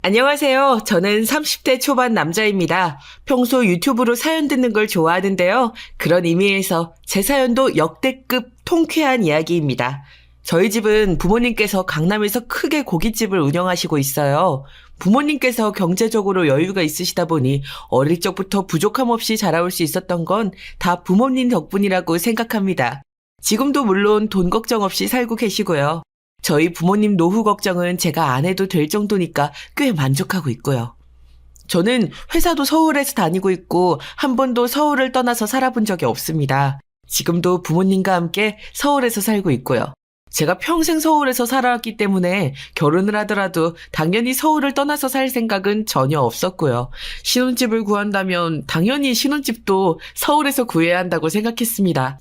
안녕하세요. 저는 30대 초반 남자입니다. 평소 유튜브로 사연 듣는 걸 좋아하는데요. 그런 의미에서 제 사연도 역대급 통쾌한 이야기입니다. 저희 집은 부모님께서 강남에서 크게 고깃집을 운영하시고 있어요. 부모님께서 경제적으로 여유가 있으시다 보니 어릴 적부터 부족함 없이 자라올 수 있었던 건 다 부모님 덕분이라고 생각합니다. 지금도 물론 돈 걱정 없이 살고 계시고요. 저희 부모님 노후 걱정은 제가 안 해도 될 정도니까 꽤 만족하고 있고요. 저는 회사도 서울에서 다니고 있고 한 번도 서울을 떠나서 살아본 적이 없습니다. 지금도 부모님과 함께 서울에서 살고 있고요. 제가 평생 서울에서 살아왔기 때문에 결혼을 하더라도 당연히 서울을 떠나서 살 생각은 전혀 없었고요. 신혼집을 구한다면 당연히 신혼집도 서울에서 구해야 한다고 생각했습니다.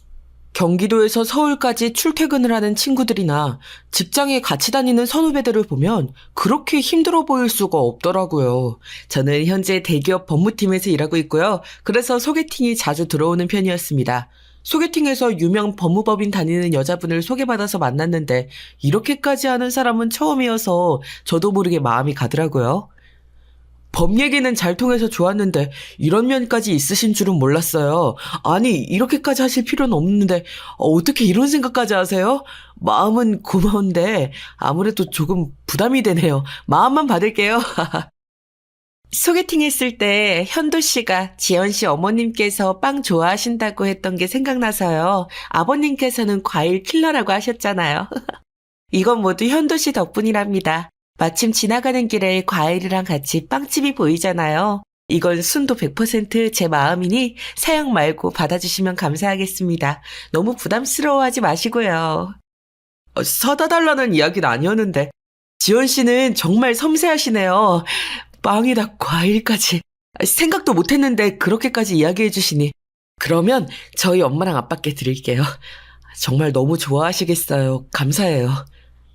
경기도에서 서울까지 출퇴근을 하는 친구들이나 직장에 같이 다니는 선후배들을 보면 그렇게 힘들어 보일 수가 없더라고요. 저는 현재 대기업 법무팀에서 일하고 있고요. 그래서 소개팅이 자주 들어오는 편이었습니다. 소개팅에서 유명 법무법인 다니는 여자분을 소개받아서 만났는데 이렇게까지 하는 사람은 처음이어서 저도 모르게 마음이 가더라고요. 법 얘기는 잘 통해서 좋았는데 이런 면까지 있으신 줄은 몰랐어요. 아니, 이렇게까지 하실 필요는 없는데 어떻게 이런 생각까지 하세요? 마음은 고마운데 아무래도 조금 부담이 되네요. 마음만 받을게요. 소개팅 했을 때 현도 씨가 지연 씨 어머님께서 빵 좋아하신다고 했던 게 생각나서요. 아버님께서는 과일 킬러라고 하셨잖아요. 이건 모두 현도 씨 덕분이랍니다. 마침 지나가는 길에 과일이랑 같이 빵집이 보이잖아요. 이건 순도 100% 제 마음이니 사양 말고 받아주시면 감사하겠습니다. 너무 부담스러워하지 마시고요. 사다 달라는 이야기는 아니었는데 지연 씨는 정말 섬세하시네요. 빵이다 과일까지. 생각도 못했는데 그렇게까지 이야기해 주시니. 그러면 저희 엄마랑 아빠께 드릴게요. 정말 너무 좋아하시겠어요. 감사해요.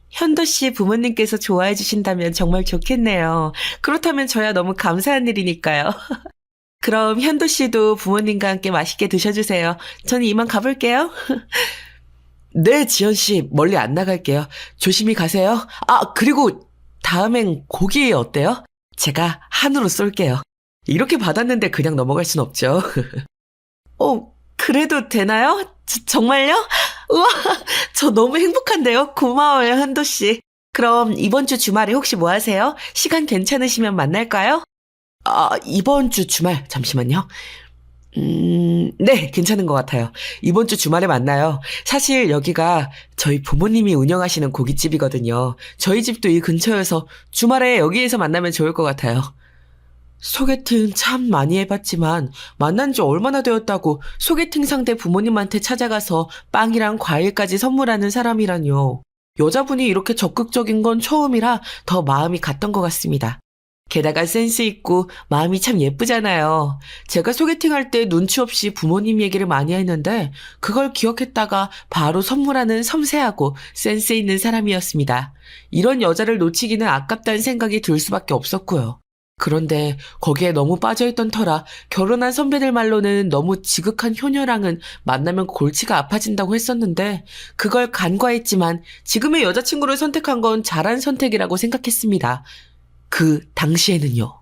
현도 씨 부모님께서 좋아해 주신다면 정말 좋겠네요. 그렇다면 저야 너무 감사한 일이니까요. 그럼 현도 씨도 부모님과 함께 맛있게 드셔주세요. 저는 이만 가볼게요. 네, 지연 씨 멀리 안 나갈게요. 조심히 가세요. 그리고 다음엔 고기 어때요? 제가 한우로 쏠게요. 이렇게 받았는데 그냥 넘어갈 순 없죠. 그래도 되나요? 정말요? 우와, 저 너무 행복한데요? 고마워요, 현도씨. 그럼 이번 주 주말에 혹시 뭐 하세요? 시간 괜찮으시면 만날까요? 이번 주 주말, 잠시만요. 네, 괜찮은 것 같아요. 이번 주 주말에 만나요. 사실 여기가 저희 부모님이 운영하시는 고깃집이거든요. 저희 집도 이 근처여서 주말에 여기에서 만나면 좋을 것 같아요. 소개팅 참 많이 해봤지만 만난 지 얼마나 되었다고 소개팅 상대 부모님한테 찾아가서 빵이랑 과일까지 선물하는 사람이라뇨. 여자분이 이렇게 적극적인 건 처음이라 더 마음이 갔던 것 같습니다. 게다가 센스 있고 마음이 참 예쁘잖아요. 제가 소개팅할 때 눈치 없이 부모님 얘기를 많이 했는데 그걸 기억했다가 바로 선물하는 섬세하고 센스 있는 사람이었습니다. 이런 여자를 놓치기는 아깝다는 생각이 들 수밖에 없었고요. 그런데 거기에 너무 빠져있던 터라 결혼한 선배들 말로는 너무 지극한 효녀랑은 만나면 골치가 아파진다고 했었는데 그걸 간과했지만 지금의 여자친구를 선택한 건 잘한 선택이라고 생각했습니다. 그 당시에는요.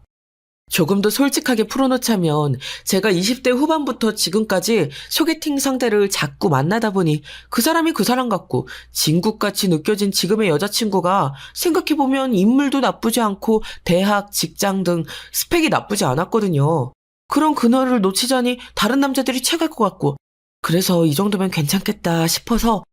조금 더 솔직하게 풀어놓자면 제가 20대 후반부터 지금까지 소개팅 상대를 자꾸 만나다 보니 그 사람이 그 사람 같고 진국같이 느껴진 지금의 여자친구가 생각해보면 인물도 나쁘지 않고 대학, 직장 등 스펙이 나쁘지 않았거든요. 그런 그녀를 놓치자니 다른 남자들이 채갈 것 같고 그래서 이 정도면 괜찮겠다 싶어서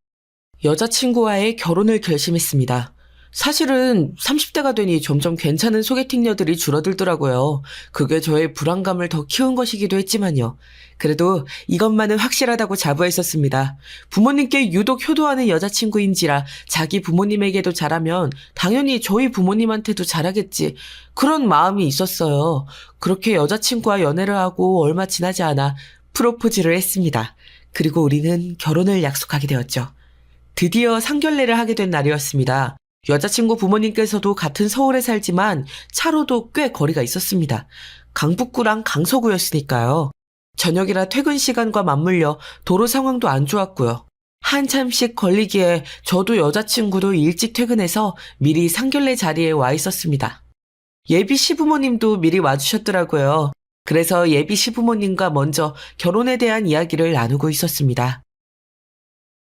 여자친구와의 결혼을 결심했습니다. 사실은 30대가 되니 점점 괜찮은 소개팅녀들이 줄어들더라고요. 그게 저의 불안감을 더 키운 것이기도 했지만요. 그래도 이것만은 확실하다고 자부했었습니다. 부모님께 유독 효도하는 여자친구인지라 자기 부모님에게도 잘하면 당연히 저희 부모님한테도 잘하겠지. 그런 마음이 있었어요. 그렇게 여자친구와 연애를 하고 얼마 지나지 않아 프로포즈를 했습니다. 그리고 우리는 결혼을 약속하게 되었죠. 드디어 상견례를 하게 된 날이었습니다. 여자친구 부모님께서도 같은 서울에 살지만 차로도 꽤 거리가 있었습니다. 강북구랑 강서구였으니까요. 저녁이라 퇴근 시간과 맞물려 도로 상황도 안 좋았고요. 한참씩 걸리기에 저도 여자친구도 일찍 퇴근해서 미리 상견례 자리에 와 있었습니다. 예비 시부모님도 미리 와주셨더라고요. 그래서 예비 시부모님과 먼저 결혼에 대한 이야기를 나누고 있었습니다.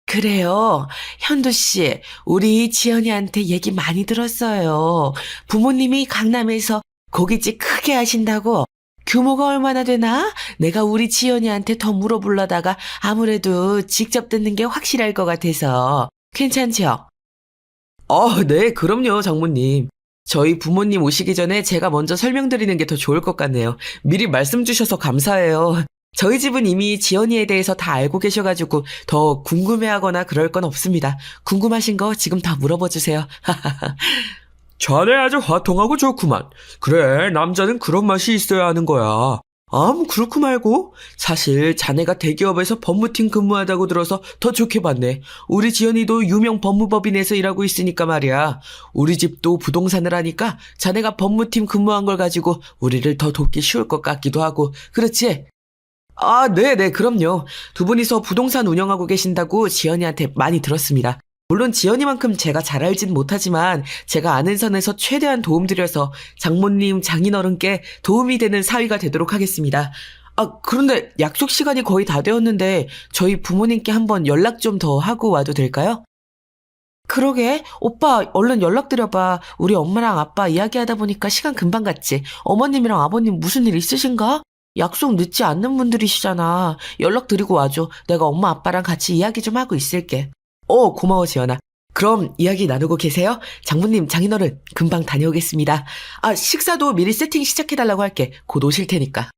그래요. 현도 씨, 우리 지연이한테 얘기 많이 들었어요. 부모님이 강남에서 고깃집 크게 하신다고. 규모가 얼마나 되나? 내가 우리 지연이한테 더 물어보려다가 아무래도 직접 듣는 게 확실할 것 같아서. 괜찮죠? 네, 그럼요, 장모님. 저희 부모님 오시기 전에 제가 먼저 설명드리는 게 더 좋을 것 같네요. 미리 말씀 주셔서 감사해요. 저희 집은 이미 지연이에 대해서 다 알고 계셔가지고 더 궁금해하거나 그럴 건 없습니다. 궁금하신 거 지금 다 물어봐 주세요. 자네 아주 화통하고 좋구만. 그래, 남자는 그런 맛이 있어야 하는 거야. 그렇고 말고. 사실 자네가 대기업에서 법무팀 근무하다고 들어서 더 좋게 봤네. 우리 지연이도 유명 법무법인에서 일하고 있으니까 말이야. 우리 집도 부동산을 하니까 자네가 법무팀 근무한 걸 가지고 우리를 더 돕기 쉬울 것 같기도 하고. 그렇지? 네네, 그럼요. 두 분이서 부동산 운영하고 계신다고 지연이한테 많이 들었습니다. 물론 지연이만큼 제가 잘 알진 못하지만 제가 아는 선에서 최대한 도움드려서 장모님, 장인어른께 도움이 되는 사위가 되도록 하겠습니다. 그런데 약속 시간이 거의 다 되었는데 저희 부모님께 한번 연락 좀 더 하고 와도 될까요? 그러게. 오빠 얼른 연락드려봐. 우리 엄마랑 아빠 이야기하다 보니까 시간 금방 갔지. 어머님이랑 아버님 무슨 일 있으신가? 약속 늦지 않는 분들이시잖아. 연락드리고 와줘. 내가 엄마 아빠랑 같이 이야기 좀 하고 있을게. 고마워, 지연아. 그럼 이야기 나누고 계세요? 장모님, 장인어른, 금방 다녀오겠습니다. 식사도 미리 세팅 시작해달라고 할게. 곧 오실 테니까.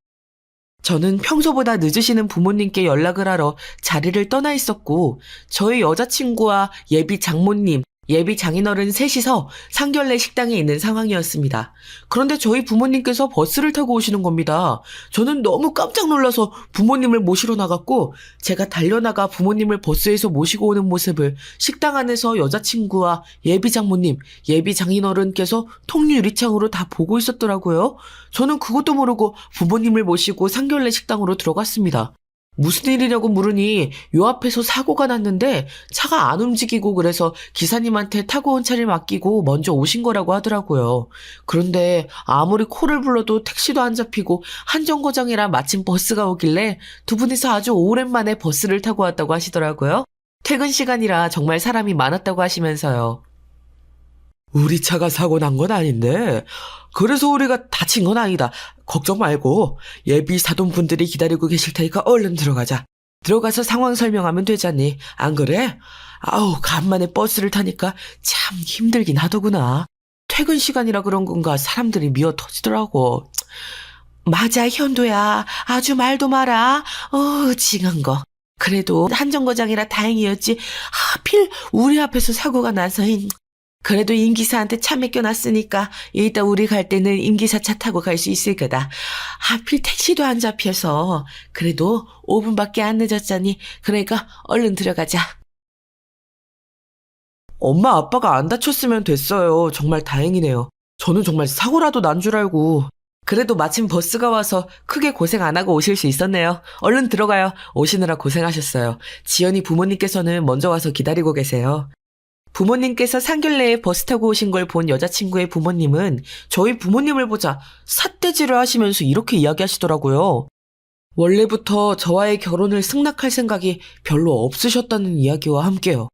저는 평소보다 늦으시는 부모님께 연락을 하러 자리를 떠나 있었고, 저희 여자친구와 예비 장모님, 예비 장인어른 셋이서 상결례 식당에 있는 상황이었습니다. 그런데 저희 부모님께서 버스를 타고 오시는 겁니다. 저는 너무 깜짝 놀라서 부모님을 모시러 나갔고, 제가 달려나가 부모님을 버스에서 모시고 오는 모습을 식당 안에서 여자친구와 예비 장모님, 예비 장인어른께서 통유리창으로 다 보고 있었더라고요. 저는 그것도 모르고 부모님을 모시고 상결례 식당으로 들어갔습니다. 무슨 일이냐고 물으니 요 앞에서 사고가 났는데 차가 안 움직이고 그래서 기사님한테 타고 온 차를 맡기고 먼저 오신 거라고 하더라고요. 그런데 아무리 코를 불러도 택시도 안 잡히고 한정거장이라 마침 버스가 오길래 두 분이서 아주 오랜만에 버스를 타고 왔다고 하시더라고요. 퇴근 시간이라 정말 사람이 많았다고 하시면서요. 우리 차가 사고 난 건 아닌데 그래서 우리가 다친 건 아니다. 걱정 말고 예비 사돈분들이 기다리고 계실 테니까 얼른 들어가자. 들어가서 상황 설명하면 되잖니. 안 그래? 간만에 버스를 타니까 참 힘들긴 하더구나. 퇴근 시간이라 그런 건가 사람들이 미어 터지더라고. 맞아, 현도야. 아주 말도 마라. 징한 거. 그래도 한정거장이라 다행이었지. 하필 우리 앞에서 사고가 나서 그래도 임기사한테 차 맡겨놨으니까 이따 우리 갈 때는 임기사 차 타고 갈 수 있을 거다. 하필 택시도 안 잡혀서. 그래도 5분밖에 안 늦었잖니. 그러니까 얼른 들어가자. 엄마 아빠가 안 다쳤으면 됐어요. 정말 다행이네요. 저는 정말 사고라도 난 줄 알고. 그래도 마침 버스가 와서 크게 고생 안 하고 오실 수 있었네요. 얼른 들어가요. 오시느라 고생하셨어요. 지연이 부모님께서는 먼저 와서 기다리고 계세요. 부모님께서 상결례에 버스 타고 오신 걸 본 여자친구의 부모님은 저희 부모님을 보자 삿대질을 하시면서 이렇게 이야기하시더라고요. 원래부터 저와의 결혼을 승낙할 생각이 별로 없으셨다는 이야기와 함께요.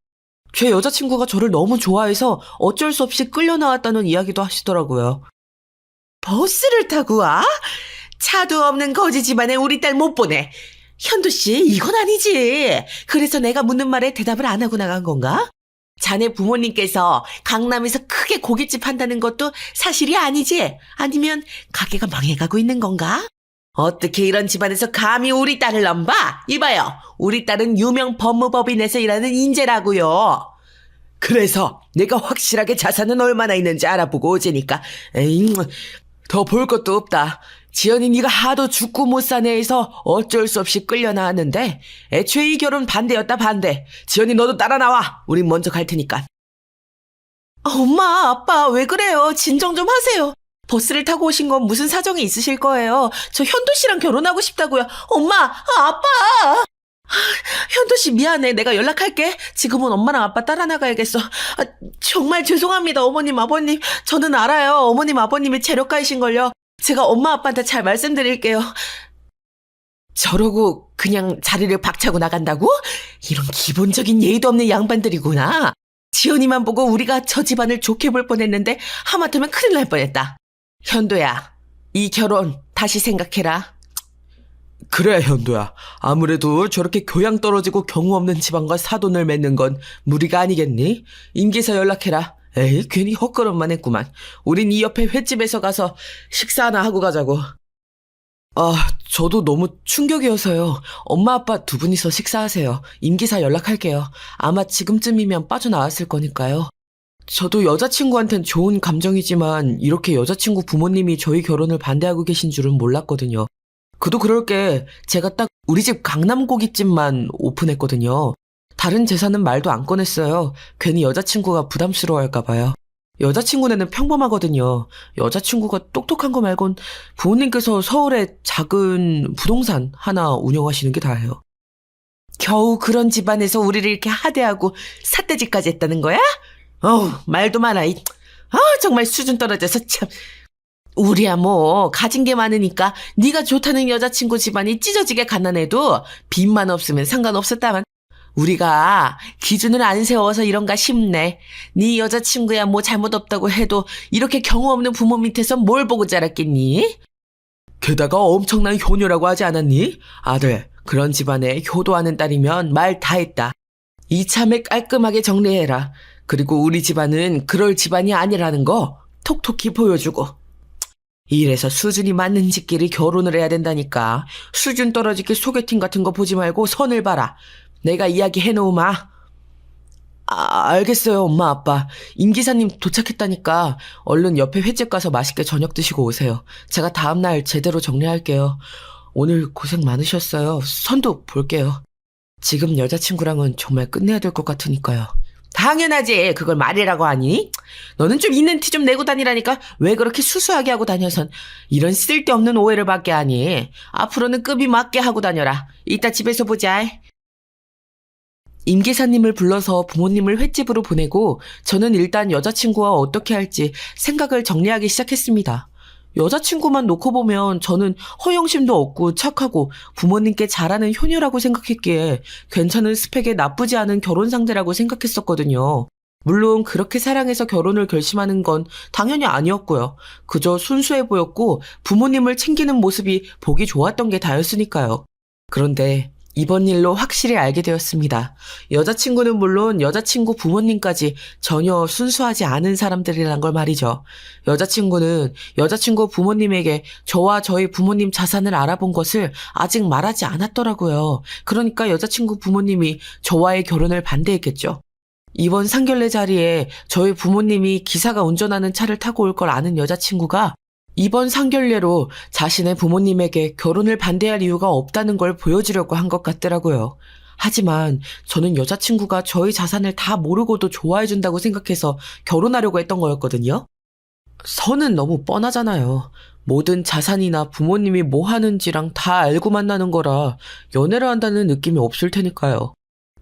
제 여자친구가 저를 너무 좋아해서 어쩔 수 없이 끌려 나왔다는 이야기도 하시더라고요. 버스를 타고 와? 차도 없는 거지 집안에 우리 딸 못 보내. 현두씨, 이건 아니지. 그래서 내가 묻는 말에 대답을 안 하고 나간 건가? 자네 부모님께서 강남에서 크게 고깃집 한다는 것도 사실이 아니지? 아니면 가게가 망해가고 있는 건가? 어떻게 이런 집안에서 감히 우리 딸을 넘봐? 이봐요. 우리 딸은 유명 법무법인에서 일하는 인재라고요. 그래서 내가 확실하게 자산은 얼마나 있는지 알아보고 오제니까. 더 볼 것도 없다. 지연이 네가 하도 죽고 못 사네 해서 어쩔 수 없이 끌려 나왔는데 애초에 이 결혼 반대였다 반대. 지연이 너도 따라 나와. 우린 먼저 갈 테니까. 엄마, 아빠 왜 그래요? 진정 좀 하세요. 버스를 타고 오신 건 무슨 사정이 있으실 거예요. 저 현도 씨랑 결혼하고 싶다고요. 엄마, 아빠. 현도씨 미안해. 내가 연락할게. 지금은 엄마랑 아빠 따라 나가야겠어. 정말 죄송합니다. 어머님, 아버님. 저는 알아요. 어머님, 아버님이 재력가이신걸요. 제가 엄마, 아빠한테 잘 말씀드릴게요. 저러고 그냥 자리를 박차고 나간다고? 이런 기본적인 예의도 없는 양반들이구나. 지연이만 보고 우리가 저 집안을 좋게 볼 뻔했는데 하마터면 큰일 날 뻔했다. 현도야, 이 결혼 다시 생각해라. 그래, 현도야. 아무래도 저렇게 교양 떨어지고 경우 없는 집안과 사돈을 맺는 건 무리가 아니겠니? 임기사 연락해라. 에이, 괜히 헛걸음만 했구만. 우린 이 옆에 횟집에서 가서 식사나 하고 가자고. 저도 너무 충격이어서요. 엄마, 아빠 두 분이서 식사하세요. 임기사 연락할게요. 아마 지금쯤이면 빠져나왔을 거니까요. 저도 여자친구한텐 좋은 감정이지만 이렇게 여자친구 부모님이 저희 결혼을 반대하고 계신 줄은 몰랐거든요. 그도 그럴 게 제가 딱 우리 집 강남고깃집만 오픈했거든요. 다른 재산은 말도 안 꺼냈어요. 괜히 여자친구가 부담스러워할까 봐요. 여자친구네는 평범하거든요. 여자친구가 똑똑한 거 말곤 부모님께서 서울에 작은 부동산 하나 운영하시는 게 다예요. 겨우 그런 집안에서 우리를 이렇게 하대하고 삿대질까지 했다는 거야? 말도 많아. 정말 수준 떨어져서 참. 우리야 뭐 가진 게 많으니까 네가 좋다는 여자친구 집안이 찢어지게 가난해도 빚만 없으면 상관없었다만 우리가 기준을 안 세워서 이런가 싶네. 네 여자친구야 뭐 잘못 없다고 해도 이렇게 경우 없는 부모 밑에서 뭘 보고 자랐겠니? 게다가 엄청난 효녀라고 하지 않았니? 아들, 그런 집안에 효도하는 딸이면 말 다 했다. 이참에 깔끔하게 정리해라. 그리고 우리 집안은 그럴 집안이 아니라는 거 톡톡히 보여주고. 이래서 수준이 맞는 집끼리 결혼을 해야 된다니까. 수준 떨어지게 소개팅 같은 거 보지 말고 선을 봐라. 내가 이야기 해놓으마. 알겠어요, 엄마, 아빠. 임 기사님 도착했다니까 얼른 옆에 횟집 가서 맛있게 저녁 드시고 오세요. 제가 다음날 제대로 정리할게요. 오늘 고생 많으셨어요. 선도 볼게요. 지금 여자친구랑은 정말 끝내야 될 것 같으니까요. 당연하지. 그걸 말이라고 하니? 너는 좀 있는 티 좀 내고 다니라니까. 왜 그렇게 수수하게 하고 다녀선 이런 쓸데없는 오해를 받게 하니? 앞으로는 급이 맞게 하고 다녀라. 이따 집에서 보자. 임 기사님을 불러서 부모님을 횟집으로 보내고 저는 일단 여자친구와 어떻게 할지 생각을 정리하기 시작했습니다. 여자친구만 놓고 보면 저는 허영심도 없고 착하고 부모님께 잘하는 효녀라고 생각했기에 괜찮은 스펙에 나쁘지 않은 결혼 상대라고 생각했었거든요. 물론 그렇게 사랑해서 결혼을 결심하는 건 당연히 아니었고요. 그저 순수해 보였고 부모님을 챙기는 모습이 보기 좋았던 게 다였으니까요. 그런데 이번 일로 확실히 알게 되었습니다. 여자친구는 물론 여자친구 부모님까지 전혀 순수하지 않은 사람들이란 걸 말이죠. 여자친구는 여자친구 부모님에게 저와 저희 부모님 자산을 알아본 것을 아직 말하지 않았더라고요. 그러니까 여자친구 부모님이 저와의 결혼을 반대했겠죠. 이번 상견례 자리에 저희 부모님이 기사가 운전하는 차를 타고 올 걸 아는 여자친구가 이번 상견례로 자신의 부모님에게 결혼을 반대할 이유가 없다는 걸 보여주려고 한 것 같더라고요. 하지만 저는 여자친구가 저희 자산을 다 모르고도 좋아해준다고 생각해서 결혼하려고 했던 거였거든요. 선은 너무 뻔하잖아요. 모든 자산이나 부모님이 뭐 하는지랑 다 알고 만나는 거라 연애를 한다는 느낌이 없을 테니까요.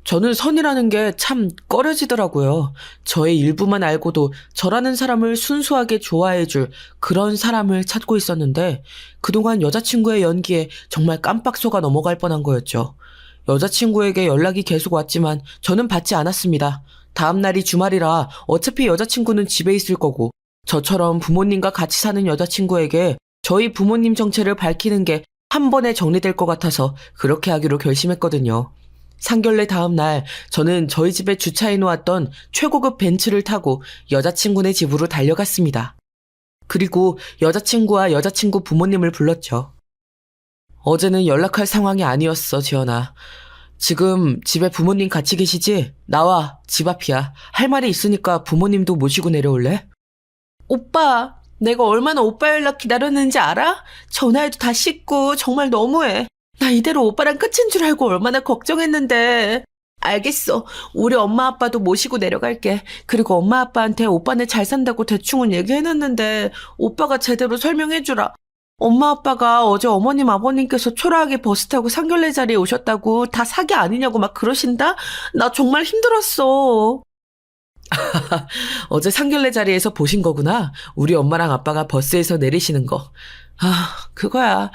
저는 선이라는 게 참 꺼려지더라고요. 저의 일부만 알고도 저라는 사람을 순수하게 좋아해줄 그런 사람을 찾고 있었는데 그동안 여자친구의 연기에 정말 깜빡 속아 넘어갈 뻔한 거였죠. 여자친구에게 연락이 계속 왔지만 저는 받지 않았습니다. 다음 날이 주말이라 어차피 여자친구는 집에 있을 거고 저처럼 부모님과 같이 사는 여자친구에게 저희 부모님 정체를 밝히는 게 한 번에 정리될 것 같아서 그렇게 하기로 결심했거든요. 상견례 다음 날 저는 저희 집에 주차해 놓았던 최고급 벤츠를 타고 여자친구네 집으로 달려갔습니다. 그리고 여자친구와 여자친구 부모님을 불렀죠. 어제는 연락할 상황이 아니었어, 지연아. 지금 집에 부모님 같이 계시지? 나와, 집 앞이야. 할 말이 있으니까 부모님도 모시고 내려올래? 오빠, 내가 얼마나 오빠 연락 기다렸는지 알아? 전화해도 다 씻고 정말 너무해. 나 이대로 오빠랑 끝인 줄 알고 얼마나 걱정했는데. 알겠어. 우리 엄마 아빠도 모시고 내려갈게. 그리고 엄마 아빠한테 오빠네 잘 산다고 대충은 얘기해놨는데 오빠가 제대로 설명해주라. 엄마 아빠가 어제 어머님 아버님께서 초라하게 버스 타고 상견례 자리에 오셨다고 다 사기 아니냐고 막 그러신다? 나 정말 힘들었어. 어제 상견례 자리에서 보신 거구나. 우리 엄마랑 아빠가 버스에서 내리시는 거. 그거야.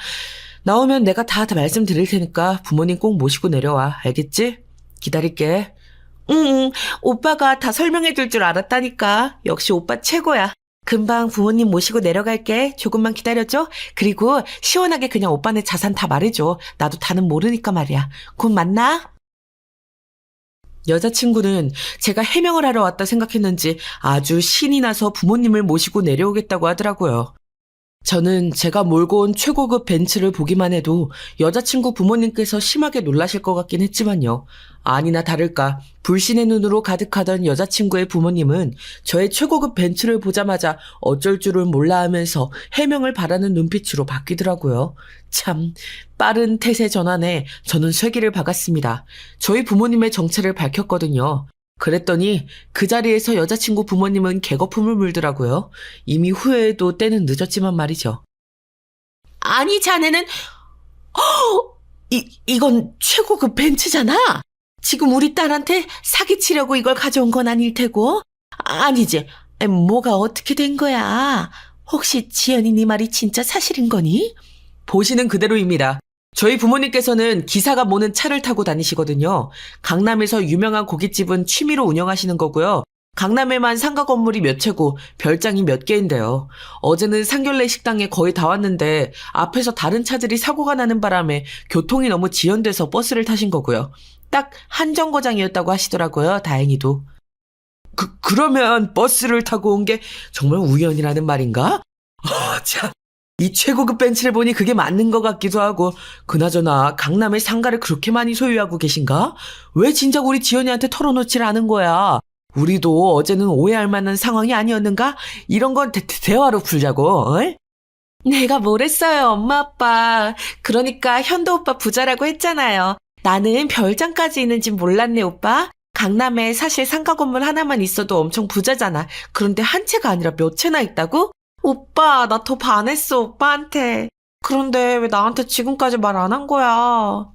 나오면 내가 다 말씀드릴 테니까 부모님 꼭 모시고 내려와. 알겠지? 기다릴게. 응, 오빠가 다 설명해 줄 줄 알았다니까. 역시 오빠 최고야. 금방 부모님 모시고 내려갈게. 조금만 기다려줘. 그리고 시원하게 그냥 오빠네 자산 다 말해줘. 나도 다는 모르니까 말이야. 곧 만나. 여자친구는 제가 해명을 하러 왔다 생각했는지 아주 신이 나서 부모님을 모시고 내려오겠다고 하더라고요. 저는 제가 몰고 온 최고급 벤츠를 보기만 해도 여자친구 부모님께서 심하게 놀라실 것 같긴 했지만요. 아니나 다를까 불신의 눈으로 가득하던 여자친구의 부모님은 저의 최고급 벤츠를 보자마자 어쩔 줄을 몰라 하면서 해명을 바라는 눈빛으로 바뀌더라고요. 참 빠른 태세 전환에 저는 쇠기를 박았습니다. 저희 부모님의 정체를 밝혔거든요. 그랬더니 그 자리에서 여자친구 부모님은 개거품을 물더라고요. 이미 후회해도 때는 늦었지만 말이죠. 아니 자네는 이건 최고급 벤츠잖아. 지금 우리 딸한테 사기치려고 이걸 가져온 건 아닐 테고. 아니지. 뭐가 어떻게 된 거야? 혹시 지연이 네 말이 진짜 사실인 거니? 보시는 그대로입니다. 저희 부모님께서는 기사가 모는 차를 타고 다니시거든요. 강남에서 유명한 고깃집은 취미로 운영하시는 거고요. 강남에만 상가 건물이 몇 채고 별장이 몇 개인데요. 어제는 상견례 식당에 거의 다 왔는데 앞에서 다른 차들이 사고가 나는 바람에 교통이 너무 지연돼서 버스를 타신 거고요. 딱 한 정거장이었다고 하시더라고요. 다행히도. 그러면 버스를 타고 온 게 정말 우연이라는 말인가? 참. 이 최고급 벤츠를 보니 그게 맞는 것 같기도 하고 그나저나 강남에 상가를 그렇게 많이 소유하고 계신가? 왜 진작 우리 지연이한테 털어놓질 않은 거야? 우리도 어제는 오해할 만한 상황이 아니었는가? 이런 건 대화로 풀자고. 어이? 내가 뭘 했어요, 엄마 아빠. 그러니까 현도 오빠 부자라고 했잖아요. 나는 별장까지 있는지 몰랐네, 오빠. 강남에 사실 상가 건물 하나만 있어도 엄청 부자잖아. 그런데 한 채가 아니라 몇 채나 있다고? 오빠, 나 더 반했어, 오빠한테. 그런데 왜 나한테 지금까지 말 안 한 거야?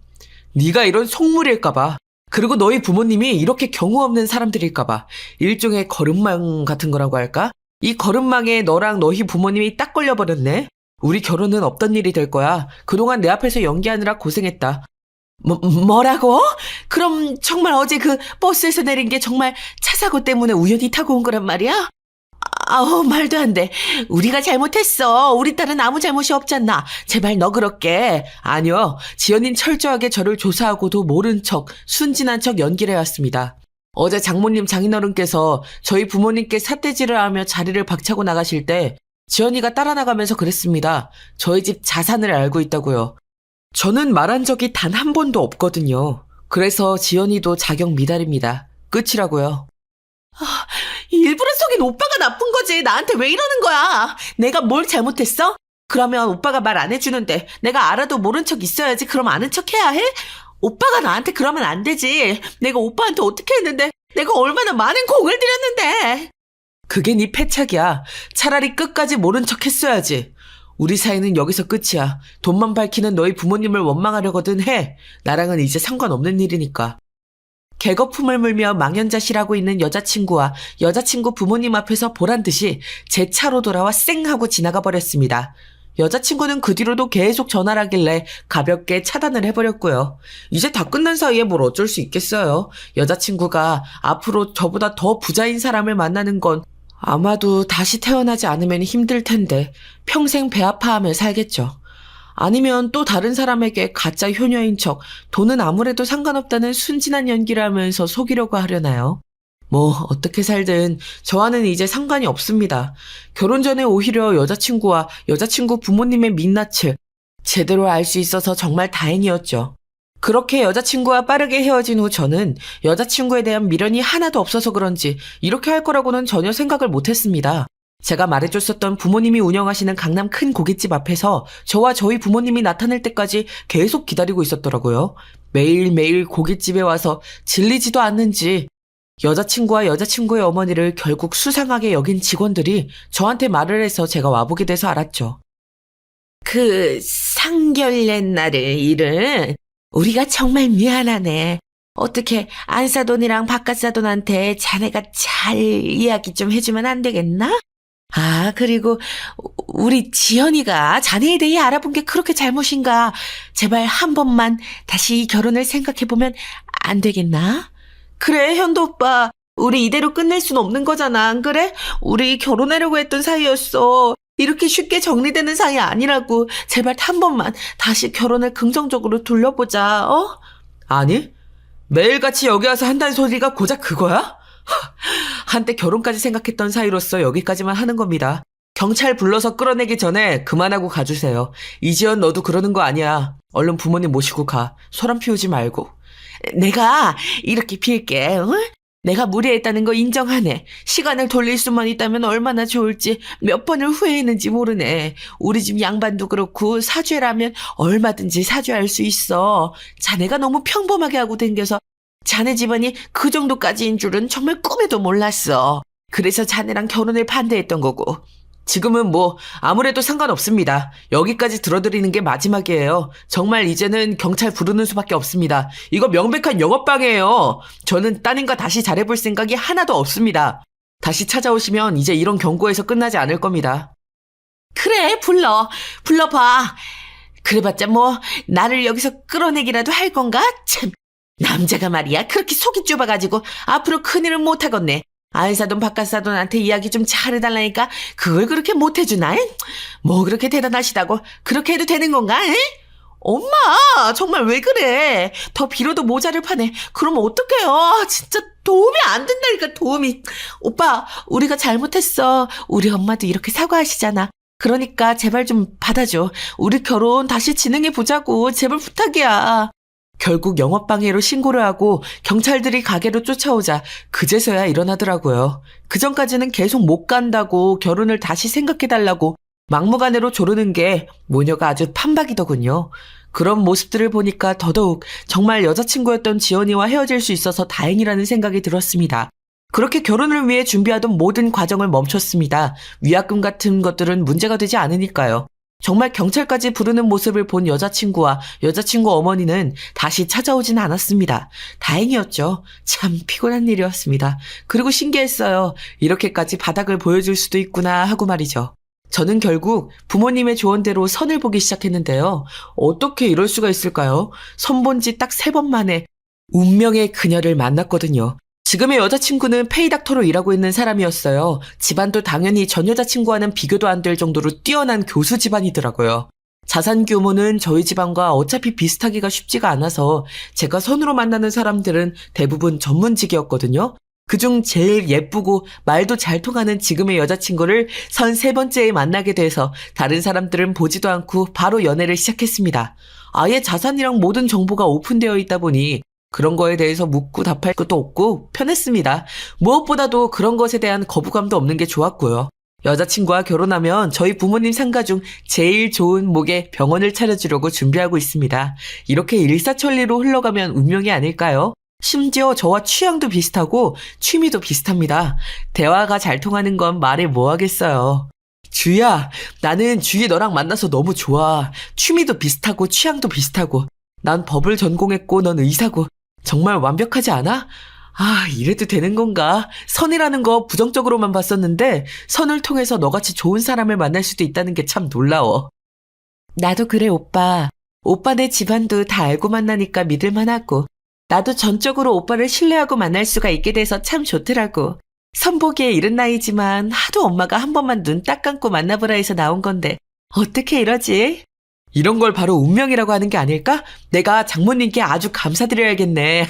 네가 이런 속물일까봐. 그리고 너희 부모님이 이렇게 경우 없는 사람들일까봐. 일종의 거름망 같은 거라고 할까? 이 거름망에 너랑 너희 부모님이 딱 걸려버렸네. 우리 결혼은 없던 일이 될 거야. 그동안 내 앞에서 연기하느라 고생했다. 뭐라고? 그럼 정말 어제 그 버스에서 내린 게 정말 차 사고 때문에 우연히 타고 온 거란 말이야? 말도 안 돼. 우리가 잘못했어. 우리 딸은 아무 잘못이 없잖아. 제발 너 그렇게. 아니요. 지연이는 철저하게 저를 조사하고도 모른 척, 순진한 척 연기를 해왔습니다. 어제 장모님 장인어른께서 저희 부모님께 삿대질을 하며 자리를 박차고 나가실 때 지연이가 따라 나가면서 그랬습니다. 저희 집 자산을 알고 있다고요. 저는 말한 적이 단 한 번도 없거든요. 그래서 지연이도 자격 미달입니다. 끝이라고요. 일부러 속인 오빠가 나쁜 거지. 나한테 왜 이러는 거야? 내가 뭘 잘못했어? 그러면 오빠가 말 안 해주는데 내가 알아도 모른 척 있어야지. 그럼 아는 척 해야 해? 오빠가 나한테 그러면 안 되지. 내가 오빠한테 어떻게 했는데? 내가 얼마나 많은 공을 들였는데. 그게 네 패착이야. 차라리 끝까지 모른 척 했어야지. 우리 사이는 여기서 끝이야. 돈만 밝히는 너희 부모님을 원망하려거든 해. 나랑은 이제 상관없는 일이니까. 개거품을 물며 망연자실하고 있는 여자친구와 여자친구 부모님 앞에서 보란듯이 제 차로 돌아와 쌩 하고 지나가 버렸습니다. 여자친구는 그 뒤로도 계속 전화를 하길래 가볍게 차단을 해버렸고요. 이제 다 끝난 사이에 뭘 어쩔 수 있겠어요. 여자친구가 앞으로 저보다 더 부자인 사람을 만나는 건 아마도 다시 태어나지 않으면 힘들 텐데 평생 배 아파하며 살겠죠. 아니면 또 다른 사람에게 가짜 효녀인 척 돈은 아무래도 상관없다는 순진한 연기를 하면서 속이려고 하려나요? 뭐 어떻게 살든 저와는 이제 상관이 없습니다. 결혼 전에 오히려 여자친구와 여자친구 부모님의 민낯을 제대로 알 수 있어서 정말 다행이었죠. 그렇게 여자친구와 빠르게 헤어진 후 저는 여자친구에 대한 미련이 하나도 없어서 그런지 이렇게 할 거라고는 전혀 생각을 못했습니다. 제가 말해줬었던 부모님이 운영하시는 강남 큰 고깃집 앞에서 저와 저희 부모님이 나타날 때까지 계속 기다리고 있었더라고요. 매일매일 고깃집에 와서 질리지도 않는지 여자친구와 여자친구의 어머니를 결국 수상하게 여긴 직원들이 저한테 말을 해서 제가 와보게 돼서 알았죠. 그 상견례 날을 일은 우리가 정말 미안하네. 어떻게 안사돈이랑 바깥사돈한테 자네가 잘 이야기 좀 해주면 안 되겠나? 아, 그리고 우리 지연이가 자네에 대해 알아본 게 그렇게 잘못인가? 제발 한 번만 다시 이 결혼을 생각해보면 안 되겠나? 그래, 현도 오빠. 우리 이대로 끝낼 순 없는 거잖아, 안 그래? 우리 결혼하려고 했던 사이였어. 이렇게 쉽게 정리되는 사이 아니라고. 제발 한 번만 다시 결혼을 긍정적으로 돌려보자, 어? 아니, 매일같이 여기 와서 한다는 소리가 고작 그거야? 한때 결혼까지 생각했던 사이로서 여기까지만 하는 겁니다. 경찰 불러서 끌어내기 전에 그만하고 가주세요. 이지연 너도 그러는 거 아니야. 얼른 부모님 모시고 가. 소란 피우지 말고. 내가 이렇게 빌게. 응? 내가 무리했다는 거 인정하네. 시간을 돌릴 수만 있다면 얼마나 좋을지 몇 번을 후회했는지 모르네. 우리 집 양반도 그렇고 사죄라면 얼마든지 사죄할 수 있어. 자네가 너무 평범하게 하고 댕겨서 자네 집안이 그 정도까지인 줄은 정말 꿈에도 몰랐어. 그래서 자네랑 결혼을 반대했던 거고. 지금은 뭐 아무래도 상관없습니다. 여기까지 들어드리는 게 마지막이에요. 정말 이제는 경찰 부르는 수밖에 없습니다. 이거 명백한 영업방해예요. 저는 따님과 다시 잘해볼 생각이 하나도 없습니다. 다시 찾아오시면 이제 이런 경고에서 끝나지 않을 겁니다. 그래, 불러봐. 그래봤자 뭐 나를 여기서 끌어내기라도 할 건가? 참, 남자가 말이야 그렇게 속이 좁아가지고 앞으로 큰일은 못하겠네. 안사돈 바깥사돈한테 이야기 좀 잘해달라니까 그걸 그렇게 못해주나? 에? 뭐 그렇게 대단하시다고 그렇게 해도 되는 건가? 에? 엄마 정말 왜 그래? 더 빌어도 모자를 파네. 그럼 어떡해요? 진짜 도움이 안 된다니까 도움이. 오빠 우리가 잘못했어. 우리 엄마도 이렇게 사과하시잖아. 그러니까 제발 좀 받아줘. 우리 결혼 다시 진행해보자고. 제발 부탁이야. 결국 영업방해로 신고를 하고 경찰들이 가게로 쫓아오자 그제서야 일어나더라고요. 그전까지는 계속 못 간다고 결혼을 다시 생각해달라고 막무가내로 조르는 게 모녀가 아주 판박이더군요. 그런 모습들을 보니까 더더욱 정말 여자친구였던 지연이와 헤어질 수 있어서 다행이라는 생각이 들었습니다. 그렇게 결혼을 위해 준비하던 모든 과정을 멈췄습니다. 위약금 같은 것들은 문제가 되지 않으니까요. 정말 경찰까지 부르는 모습을 본 여자친구와 여자친구 어머니는 다시 찾아오진 않았습니다. 다행이었죠. 참 피곤한 일이었습니다. 그리고 신기했어요. 이렇게까지 바닥을 보여줄 수도 있구나 하고 말이죠. 저는 결국 부모님의 조언대로 선을 보기 시작했는데요. 어떻게 이럴 수가 있을까요? 선 본 지 딱 3번 만에 운명의 그녀를 만났거든요. 지금의 여자친구는 페이닥터로 일하고 있는 사람이었어요. 집안도 당연히 전 여자친구와는 비교도 안 될 정도로 뛰어난 교수 집안이더라고요. 자산 규모는 저희 집안과 어차피 비슷하기가 쉽지가 않아서 제가 선으로 만나는 사람들은 대부분 전문직이었거든요. 그중 제일 예쁘고 말도 잘 통하는 지금의 여자친구를 선 3번째에 만나게 돼서 다른 사람들은 보지도 않고 바로 연애를 시작했습니다. 아예 자산이랑 모든 정보가 오픈되어 있다 보니 그런 거에 대해서 묻고 답할 것도 없고 편했습니다. 무엇보다도 그런 것에 대한 거부감도 없는 게 좋았고요. 여자친구와 결혼하면 저희 부모님 상가 중 제일 좋은 목에 병원을 차려주려고 준비하고 있습니다. 이렇게 일사천리로 흘러가면 운명이 아닐까요? 심지어 저와 취향도 비슷하고 취미도 비슷합니다. 대화가 잘 통하는 건 말해 뭐 하겠어요. 주희야, 나는 주희 너랑 만나서 너무 좋아. 취미도 비슷하고 취향도 비슷하고. 난 법을 전공했고 넌 의사고. 정말 완벽하지 않아? 아, 이래도 되는 건가? 선이라는 거 부정적으로만 봤었는데 선을 통해서 너같이 좋은 사람을 만날 수도 있다는 게 참 놀라워. 나도 그래, 오빠. 오빠네 집안도 다 알고 만나니까 믿을만하고 나도 전적으로 오빠를 신뢰하고 만날 수가 있게 돼서 참 좋더라고. 선보기에 이른 나이지만 하도 엄마가 한 번만 눈 딱 감고 만나보라 해서 나온 건데 어떻게 이러지? 이런 걸 바로 운명이라고 하는 게 아닐까? 내가 장모님께 아주 감사드려야겠네.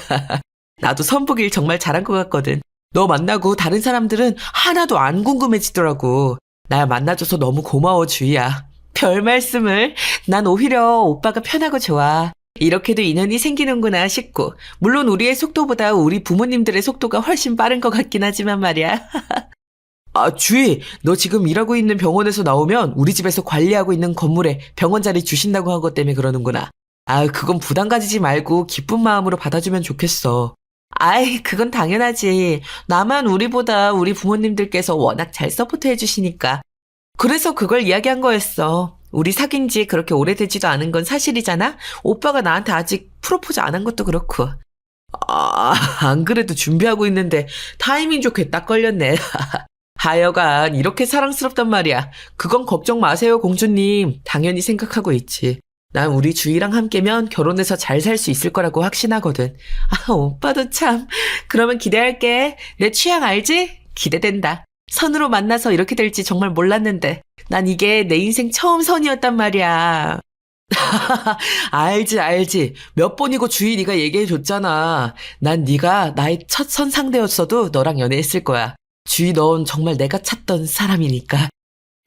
나도 선보길 정말 잘한 것 같거든. 너 만나고 다른 사람들은 하나도 안 궁금해지더라고. 날 만나줘서 너무 고마워, 주희야. 별 말씀을. 난 오히려 오빠가 편하고 좋아. 이렇게도 인연이 생기는구나 싶고 물론 우리의 속도보다 우리 부모님들의 속도가 훨씬 빠른 것 같긴 하지만 말이야. 아, 주희, 너 지금 일하고 있는 병원에서 나오면 우리 집에서 관리하고 있는 건물에 병원 자리 주신다고 한 것 때문에 그러는구나. 아, 그건 부담 가지지 말고 기쁜 마음으로 받아주면 좋겠어. 아이, 그건 당연하지. 나만 우리보다 우리 부모님들께서 워낙 잘 서포트 해주시니까. 그래서 그걸 이야기한 거였어. 우리 사귄 지 그렇게 오래되지도 않은 건 사실이잖아? 오빠가 나한테 아직 프로포즈 안 한 것도 그렇고. 안 그래도 준비하고 있는데 타이밍 좋게 딱 걸렸네. 하여간 이렇게 사랑스럽단 말이야. 그건 걱정 마세요, 공주님. 당연히 생각하고 있지. 난 우리 주희랑 함께면 결혼해서 잘 살 수 있을 거라고 확신하거든. 오빠도 참. 그러면 기대할게. 내 취향 알지? 기대된다. 선으로 만나서 이렇게 될지 정말 몰랐는데. 난 이게 내 인생 처음 선이었단 말이야. 알지. 몇 번이고 주희 네가 얘기해줬잖아. 난 네가 나의 첫 선 상대였어도 너랑 연애했을 거야. 주희 넌 정말 내가 찾던 사람이니까.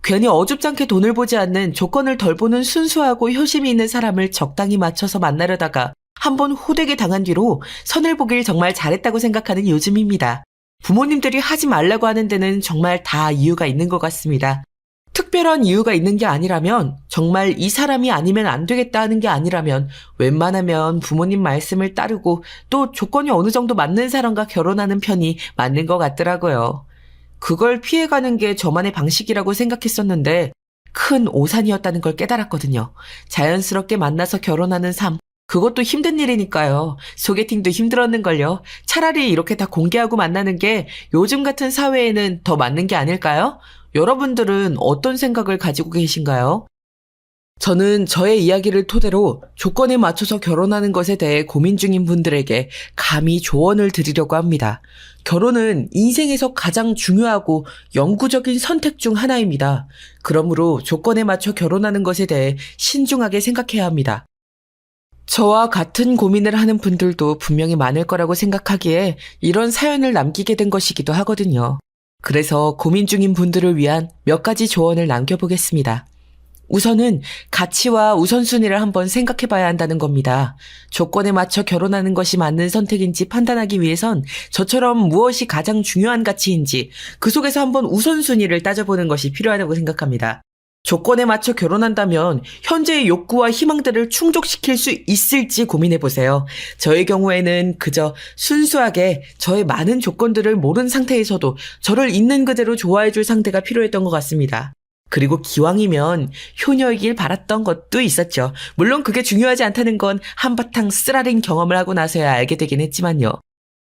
괜히 어줍잖게 돈을 보지 않는 조건을 덜 보는 순수하고 효심이 있는 사람을 적당히 맞춰서 만나려다가 한번 호되게 당한 뒤로 선을 보길 정말 잘했다고 생각하는 요즘입니다. 부모님들이 하지 말라고 하는 데는 정말 다 이유가 있는 것 같습니다. 특별한 이유가 있는 게 아니라면, 정말 이 사람이 아니면 안 되겠다 하는 게 아니라면 웬만하면 부모님 말씀을 따르고 또 조건이 어느 정도 맞는 사람과 결혼하는 편이 맞는 것 같더라고요. 그걸 피해가는 게 저만의 방식이라고 생각했었는데 큰 오산이었다는 걸 깨달았거든요. 자연스럽게 만나서 결혼하는 삶, 그것도 힘든 일이니까요. 소개팅도 힘들었는걸요. 차라리 이렇게 다 공개하고 만나는 게 요즘 같은 사회에는 더 맞는 게 아닐까요? 여러분들은 어떤 생각을 가지고 계신가요? 저는 저의 이야기를 토대로 조건에 맞춰서 결혼하는 것에 대해 고민 중인 분들에게 감히 조언을 드리려고 합니다. 결혼은 인생에서 가장 중요하고 영구적인 선택 중 하나입니다. 그러므로 조건에 맞춰 결혼하는 것에 대해 신중하게 생각해야 합니다. 저와 같은 고민을 하는 분들도 분명히 많을 거라고 생각하기에 이런 사연을 남기게 된 것이기도 하거든요. 그래서 고민 중인 분들을 위한 몇 가지 조언을 남겨보겠습니다. 우선은 가치와 우선순위를 한번 생각해 봐야 한다는 겁니다. 조건에 맞춰 결혼하는 것이 맞는 선택인지 판단하기 위해선 저처럼 무엇이 가장 중요한 가치인지 그 속에서 한번 우선순위를 따져보는 것이 필요하다고 생각합니다. 조건에 맞춰 결혼한다면 현재의 욕구와 희망들을 충족시킬 수 있을지 고민해보세요. 저의 경우에는 그저 순수하게 저의 많은 조건들을 모른 상태에서도 저를 있는 그대로 좋아해줄 상대가 필요했던 것 같습니다. 그리고 기왕이면 효녀이길 바랐던 것도 있었죠. 물론 그게 중요하지 않다는 건 한바탕 쓰라린 경험을 하고 나서야 알게 되긴 했지만요.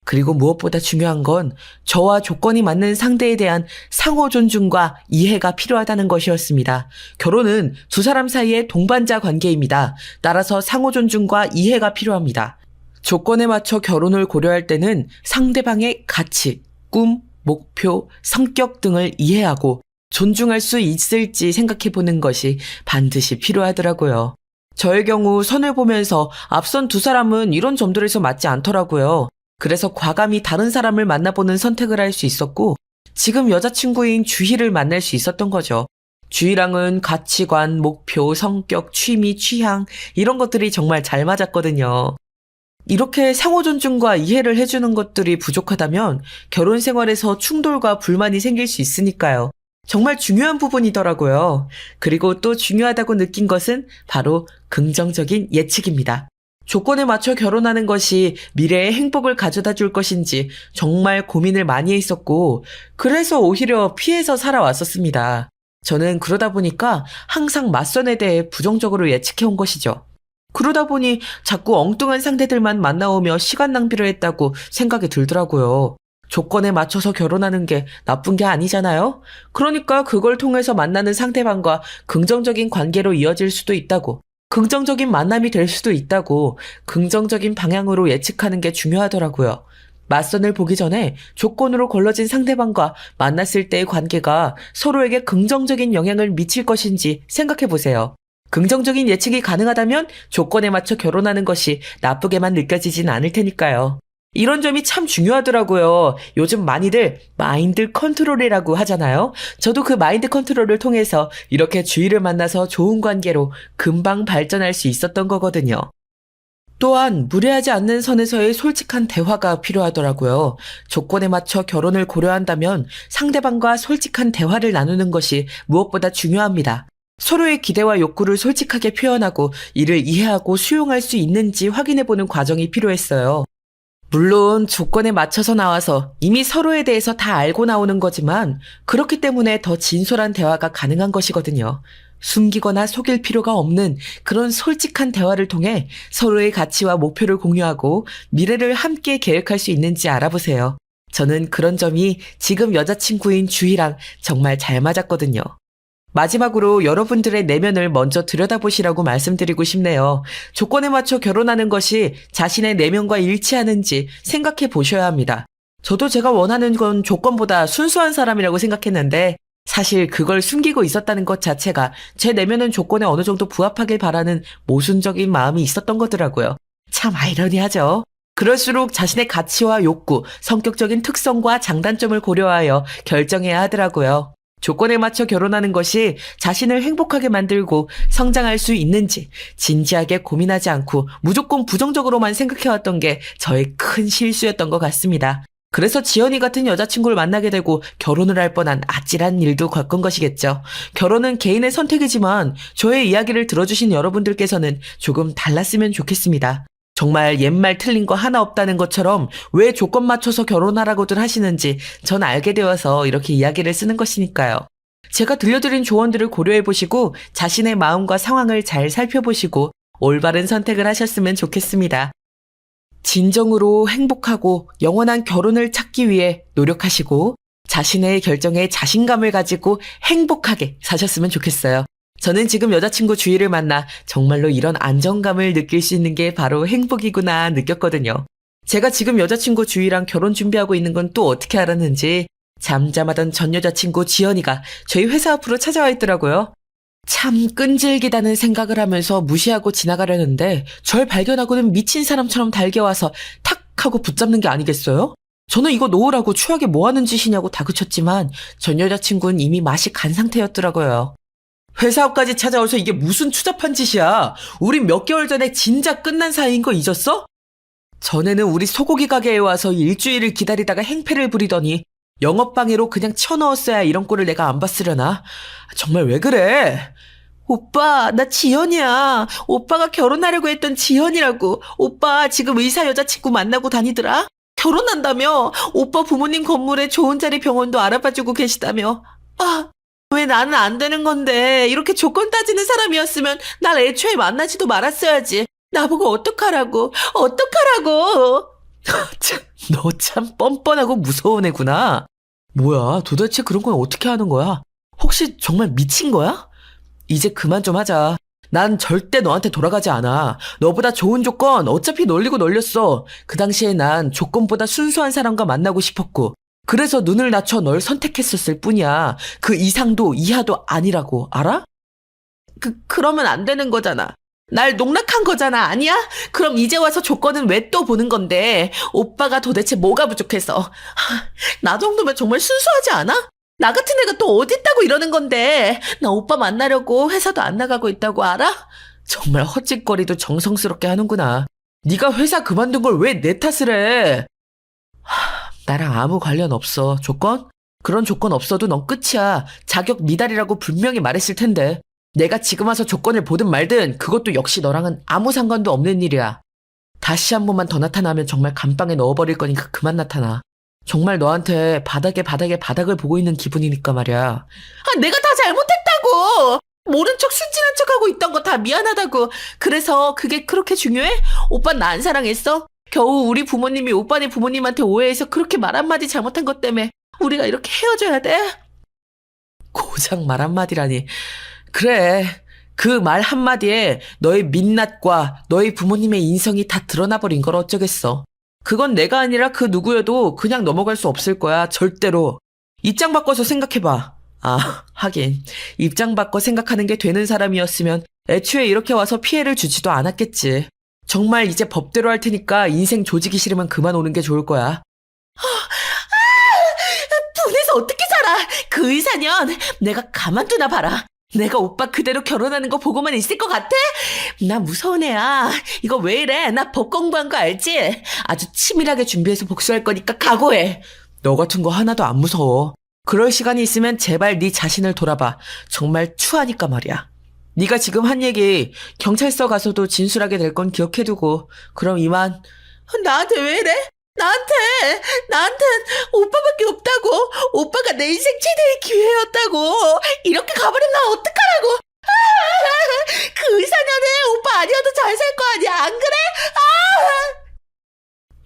그리고 무엇보다 중요한 건 저와 조건이 맞는 상대에 대한 상호 존중과 이해가 필요하다는 것이었습니다. 결혼은 두 사람 사이의 동반자 관계입니다. 따라서 상호 존중과 이해가 필요합니다. 조건에 맞춰 결혼을 고려할 때는 상대방의 가치, 꿈, 목표, 성격 등을 이해하고 존중할 수 있을지 생각해보는 것이 반드시 필요하더라고요. 저의 경우 선을 보면서 앞선 두 사람은 이런 점들에서 맞지 않더라고요. 그래서 과감히 다른 사람을 만나보는 선택을 할 수 있었고 지금 여자친구인 주희를 만날 수 있었던 거죠. 주희랑은 가치관, 목표, 성격, 취미, 취향 이런 것들이 정말 잘 맞았거든요. 이렇게 상호 존중과 이해를 해주는 것들이 부족하다면 결혼 생활에서 충돌과 불만이 생길 수 있으니까요. 정말 중요한 부분이더라고요. 그리고 또 중요하다고 느낀 것은 바로 긍정적인 예측입니다. 조건에 맞춰 결혼하는 것이 미래의 행복을 가져다 줄 것인지 정말 고민을 많이 했었고 그래서 오히려 피해서 살아왔었습니다. 저는 그러다 보니까 항상 맞선에 대해 부정적으로 예측해온 것이죠. 그러다 보니 자꾸 엉뚱한 상대들만 만나오며 시간 낭비를 했다고 생각이 들더라고요. 조건에 맞춰서 결혼하는 게 나쁜 게 아니잖아요? 그러니까 그걸 통해서 만나는 상대방과 긍정적인 관계로 이어질 수도 있다고, 긍정적인 만남이 될 수도 있다고, 긍정적인 방향으로 예측하는 게 중요하더라고요. 맞선을 보기 전에 조건으로 걸러진 상대방과 만났을 때의 관계가 서로에게 긍정적인 영향을 미칠 것인지 생각해 보세요. 긍정적인 예측이 가능하다면 조건에 맞춰 결혼하는 것이 나쁘게만 느껴지진 않을 테니까요. 이런 점이 참 중요하더라고요. 요즘 많이들 마인드 컨트롤이라고 하잖아요. 저도 그 마인드 컨트롤을 통해서 이렇게 주위를 만나서 좋은 관계로 금방 발전할 수 있었던 거거든요. 또한 무례하지 않는 선에서의 솔직한 대화가 필요하더라고요. 조건에 맞춰 결혼을 고려한다면 상대방과 솔직한 대화를 나누는 것이 무엇보다 중요합니다. 서로의 기대와 욕구를 솔직하게 표현하고 이를 이해하고 수용할 수 있는지 확인해보는 과정이 필요했어요. 물론 조건에 맞춰서 나와서 이미 서로에 대해서 다 알고 나오는 거지만 그렇기 때문에 더 진솔한 대화가 가능한 것이거든요. 숨기거나 속일 필요가 없는 그런 솔직한 대화를 통해 서로의 가치와 목표를 공유하고 미래를 함께 계획할 수 있는지 알아보세요. 저는 그런 점이 지금 여자친구인 주희랑 정말 잘 맞았거든요. 마지막으로 여러분들의 내면을 먼저 들여다보시라고 말씀드리고 싶네요. 조건에 맞춰 결혼하는 것이 자신의 내면과 일치하는지 생각해 보셔야 합니다. 저도 제가 원하는 건 조건보다 순수한 사람이라고 생각했는데 사실 그걸 숨기고 있었다는 것 자체가 제 내면은 조건에 어느 정도 부합하길 바라는 모순적인 마음이 있었던 거더라고요. 참 아이러니하죠. 그럴수록 자신의 가치와 욕구, 성격적인 특성과 장단점을 고려하여 결정해야 하더라고요. 조건에 맞춰 결혼하는 것이 자신을 행복하게 만들고 성장할 수 있는지 진지하게 고민하지 않고 무조건 부정적으로만 생각해왔던 게 저의 큰 실수였던 것 같습니다. 그래서 지연이 같은 여자친구를 만나게 되고 결혼을 할 뻔한 아찔한 일도 겪은 것이겠죠. 결혼은 개인의 선택이지만 저의 이야기를 들어주신 여러분들께서는 조금 달랐으면 좋겠습니다. 정말 옛말 틀린 거 하나 없다는 것처럼 왜 조건 맞춰서 결혼하라고들 하시는지 전 알게 되어서 이렇게 이야기를 쓰는 것이니까요. 제가 들려드린 조언들을 고려해보시고 자신의 마음과 상황을 잘 살펴보시고 올바른 선택을 하셨으면 좋겠습니다. 진정으로 행복하고 영원한 결혼을 찾기 위해 노력하시고 자신의 결정에 자신감을 가지고 행복하게 사셨으면 좋겠어요. 저는 지금 여자친구 주희를 만나 정말로 이런 안정감을 느낄 수 있는 게 바로 행복이구나 느꼈거든요. 제가 지금 여자친구 주희랑 결혼 준비하고 있는 건 또 어떻게 알았는지 잠잠하던 전 여자친구 지연이가 저희 회사 앞으로 찾아와 있더라고요. 참 끈질기다는 생각을 하면서 무시하고 지나가려는데 절 발견하고는 미친 사람처럼 달겨와서 탁 하고 붙잡는 게 아니겠어요? 저는 이거 놓으라고 추하게 뭐 하는 짓이냐고 다그쳤지만 전 여자친구는 이미 맛이 간 상태였더라고요. 회사 앞까지 찾아와서 이게 무슨 추잡한 짓이야. 우린 몇 개월 전에 진작 끝난 사이인 거 잊었어? 전에는 우리 소고기 가게에 와서 일주일을 기다리다가 행패를 부리더니 영업방해로 그냥 쳐넣었어야 이런 꼴을 내가 안 봤으려나? 정말 왜 그래? 오빠, 나 지연이야. 오빠가 결혼하려고 했던 지연이라고. 오빠 지금 의사 여자친구 만나고 다니더라? 결혼한다며? 오빠 부모님 건물에 좋은 자리 병원도 알아봐주고 계시다며? 왜 나는 안 되는 건데. 이렇게 조건 따지는 사람이었으면 날 애초에 만나지도 말았어야지. 나보고 어떡하라고. 너 참 뻔뻔하고 무서운 애구나. 뭐야, 도대체 그런 건 어떻게 하는 거야? 혹시 정말 미친 거야? 이제 그만 좀 하자. 난 절대 너한테 돌아가지 않아. 너보다 좋은 조건 어차피 널리고 널렸어. 그 당시에 난 조건보다 순수한 사람과 만나고 싶었고 그래서 눈을 낮춰 널 선택했었을 뿐이야. 그 이상도 이하도 아니라고, 알아? 그러면 안 되는 거잖아. 날 농락한 거잖아, 아니야? 그럼 이제 와서 조건은 왜 또 보는 건데? 오빠가 도대체 뭐가 부족해서? 나 정도면 정말 순수하지 않아? 나 같은 애가 또 어디 있다고 이러는 건데? 나 오빠 만나려고 회사도 안 나가고 있다고 알아? 정말 헛짓거리도 정성스럽게 하는구나. 네가 회사 그만둔 걸 왜 내 탓을 해? 나랑 아무 관련 없어. 조건? 그런 조건 없어도 넌 끝이야. 자격 미달이라고 분명히 말했을 텐데. 내가 지금 와서 조건을 보든 말든 그것도 역시 너랑은 아무 상관도 없는 일이야. 다시 한 번만 더 나타나면 정말 감방에 넣어버릴 거니까 그만 나타나. 정말 너한테 바닥을 보고 있는 기분이니까 말이야. 내가 다 잘못했다고! 모른 척 순진한 척하고 있던 거 다 미안하다고. 그래서 그게 그렇게 중요해? 오빠 나 안 사랑했어? 겨우 우리 부모님이 오빠네 부모님한테 오해해서 그렇게 말 한마디 잘못한 것 때문에 우리가 이렇게 헤어져야 돼? 고작 말 한마디라니. 그래, 그 말 한마디에 너의 민낯과 너희 부모님의 인성이 다 드러나버린 걸 어쩌겠어. 그건 내가 아니라 그 누구여도 그냥 넘어갈 수 없을 거야, 절대로. 입장 바꿔서 생각해봐. 하긴 입장 바꿔 생각하는 게 되는 사람이었으면 애초에 이렇게 와서 피해를 주지도 않았겠지. 정말 이제 법대로 할 테니까 인생 조지기 싫으면 그만 오는 게 좋을 거야. 돈에서 어떻게 살아? 그 의사년 내가 가만두나 봐라. 내가 오빠 그대로 결혼하는 거 보고만 있을 것 같아? 나 무서운 애야. 이거 왜 이래? 나 법 공부한 거 알지? 아주 치밀하게 준비해서 복수할 거니까 각오해. 너 같은 거 하나도 안 무서워. 그럴 시간이 있으면 제발 네 자신을 돌아봐. 정말 추하니까 말이야. 네가 지금 한 얘기 경찰서 가서도 진술하게 될 건 기억해두고. 그럼 이만. 나한테 왜 이래? 나한텐 오빠밖에 없다고. 오빠가 내 인생 최대의 기회였다고. 이렇게 가버리면 나 어떡하라고. 그 이상년에 오빠 아니어도 잘 살 거 아니야, 안 그래?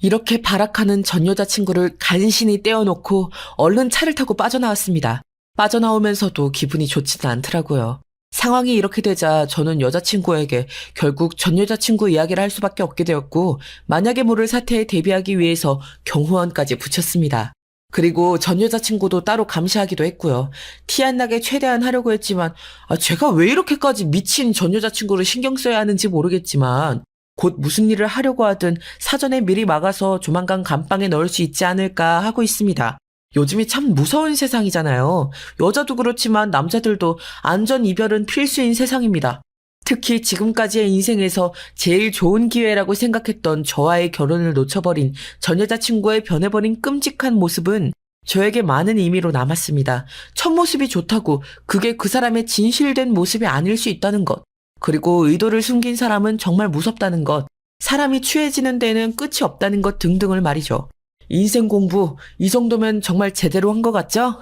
이렇게 발악하는 전 여자친구를 간신히 떼어놓고 얼른 차를 타고 빠져나왔습니다. 빠져나오면서도 기분이 좋지는 않더라고요. 상황이 이렇게 되자 저는 여자친구에게 결국 전 여자친구 이야기를 할 수밖에 없게 되었고, 만약에 모를 사태에 대비하기 위해서 경호원까지 붙였습니다. 그리고 전 여자친구도 따로 감시하기도 했고요. 티 안 나게 최대한 하려고 했지만 제가 왜 이렇게까지 미친 전 여자친구를 신경 써야 하는지 모르겠지만 곧 무슨 일을 하려고 하든 사전에 미리 막아서 조만간 감방에 넣을 수 있지 않을까 하고 있습니다. 요즘이 참 무서운 세상이잖아요. 여자도 그렇지만 남자들도 안전 이별은 필수인 세상입니다. 특히 지금까지의 인생에서 제일 좋은 기회라고 생각했던 저와의 결혼을 놓쳐버린 전 여자친구의 변해버린 끔찍한 모습은 저에게 많은 의미로 남았습니다. 첫 모습이 좋다고 그게 그 사람의 진실된 모습이 아닐 수 있다는 것. 그리고 의도를 숨긴 사람은 정말 무섭다는 것. 사람이 취해지는 데는 끝이 없다는 것 등등을 말이죠. 인생 공부 이 정도면 정말 제대로 한 것 같죠?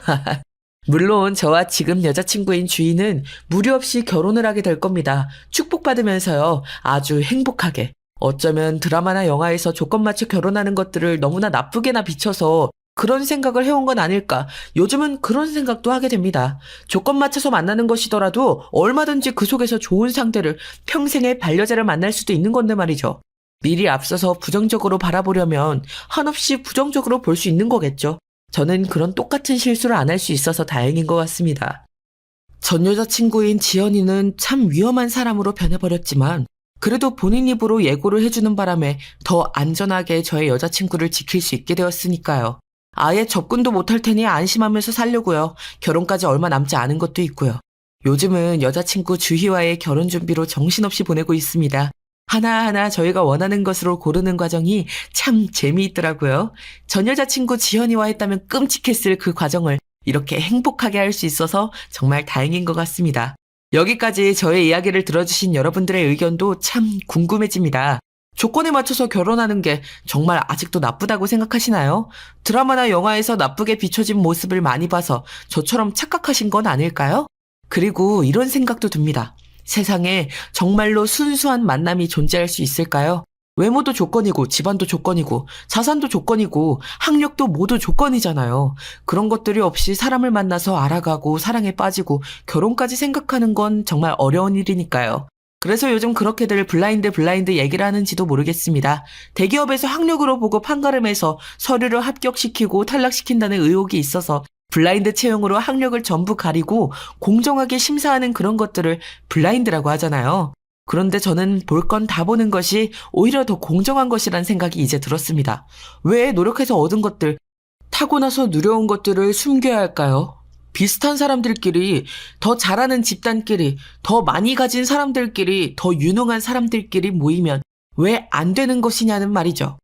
물론 저와 지금 여자친구인 주인은 무리 없이 결혼을 하게 될 겁니다. 축복받으면서요. 아주 행복하게. 어쩌면 드라마나 영화에서 조건 맞춰 결혼하는 것들을 너무나 나쁘게나 비춰서 그런 생각을 해온 건 아닐까. 요즘은 그런 생각도 하게 됩니다. 조건 맞춰서 만나는 것이더라도 얼마든지 그 속에서 좋은 상대를, 평생의 반려자를 만날 수도 있는 건데 말이죠. 미리 앞서서 부정적으로 바라보려면 한없이 부정적으로 볼 수 있는 거겠죠. 저는 그런 똑같은 실수를 안 할 수 있어서 다행인 것 같습니다. 전 여자친구인 지연이는 참 위험한 사람으로 변해버렸지만 그래도 본인 입으로 예고를 해주는 바람에 더 안전하게 저의 여자친구를 지킬 수 있게 되었으니까요. 아예 접근도 못할 테니 안심하면서 살려고요. 결혼까지 얼마 남지 않은 것도 있고요. 요즘은 여자친구 주희와의 결혼 준비로 정신없이 보내고 있습니다. 하나하나 저희가 원하는 것으로 고르는 과정이 참 재미있더라고요. 전 여자친구 지현이와 했다면 끔찍했을 그 과정을 이렇게 행복하게 할 수 있어서 정말 다행인 것 같습니다. 여기까지 저의 이야기를 들어주신 여러분들의 의견도 참 궁금해집니다. 조건에 맞춰서 결혼하는 게 정말 아직도 나쁘다고 생각하시나요? 드라마나 영화에서 나쁘게 비춰진 모습을 많이 봐서 저처럼 착각하신 건 아닐까요? 그리고 이런 생각도 듭니다. 세상에 정말로 순수한 만남이 존재할 수 있을까요? 외모도 조건이고 집안도 조건이고 자산도 조건이고 학력도 모두 조건이잖아요. 그런 것들이 없이 사람을 만나서 알아가고 사랑에 빠지고 결혼까지 생각하는 건 정말 어려운 일이니까요. 그래서 요즘 그렇게들 블라인드 얘기를 하는지도 모르겠습니다. 대기업에서 학력으로 보고 판가름해서 서류를 합격시키고 탈락시킨다는 의혹이 있어서 블라인드 채용으로 학력을 전부 가리고 공정하게 심사하는 그런 것들을 블라인드라고 하잖아요. 그런데 저는 볼 건 다 보는 것이 오히려 더 공정한 것이란 생각이 이제 들었습니다. 왜 노력해서 얻은 것들, 타고나서 누려온 것들을 숨겨야 할까요? 비슷한 사람들끼리, 더 잘하는 집단끼리, 더 많이 가진 사람들끼리, 더 유능한 사람들끼리 모이면 왜 안 되는 것이냐는 말이죠.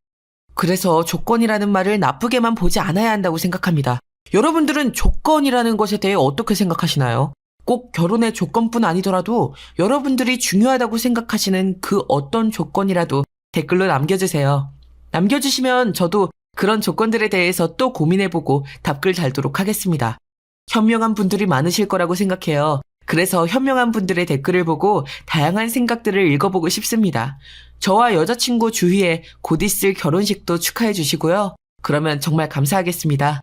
그래서 조건이라는 말을 나쁘게만 보지 않아야 한다고 생각합니다. 여러분들은 조건이라는 것에 대해 어떻게 생각하시나요? 꼭 결혼의 조건뿐 아니더라도 여러분들이 중요하다고 생각하시는 그 어떤 조건이라도 댓글로 남겨주세요. 남겨주시면 저도 그런 조건들에 대해서 또 고민해보고 답글 달도록 하겠습니다. 현명한 분들이 많으실 거라고 생각해요. 그래서 현명한 분들의 댓글을 보고 다양한 생각들을 읽어보고 싶습니다. 저와 여자친구 주희의 곧 있을 결혼식도 축하해 주시고요. 그러면 정말 감사하겠습니다.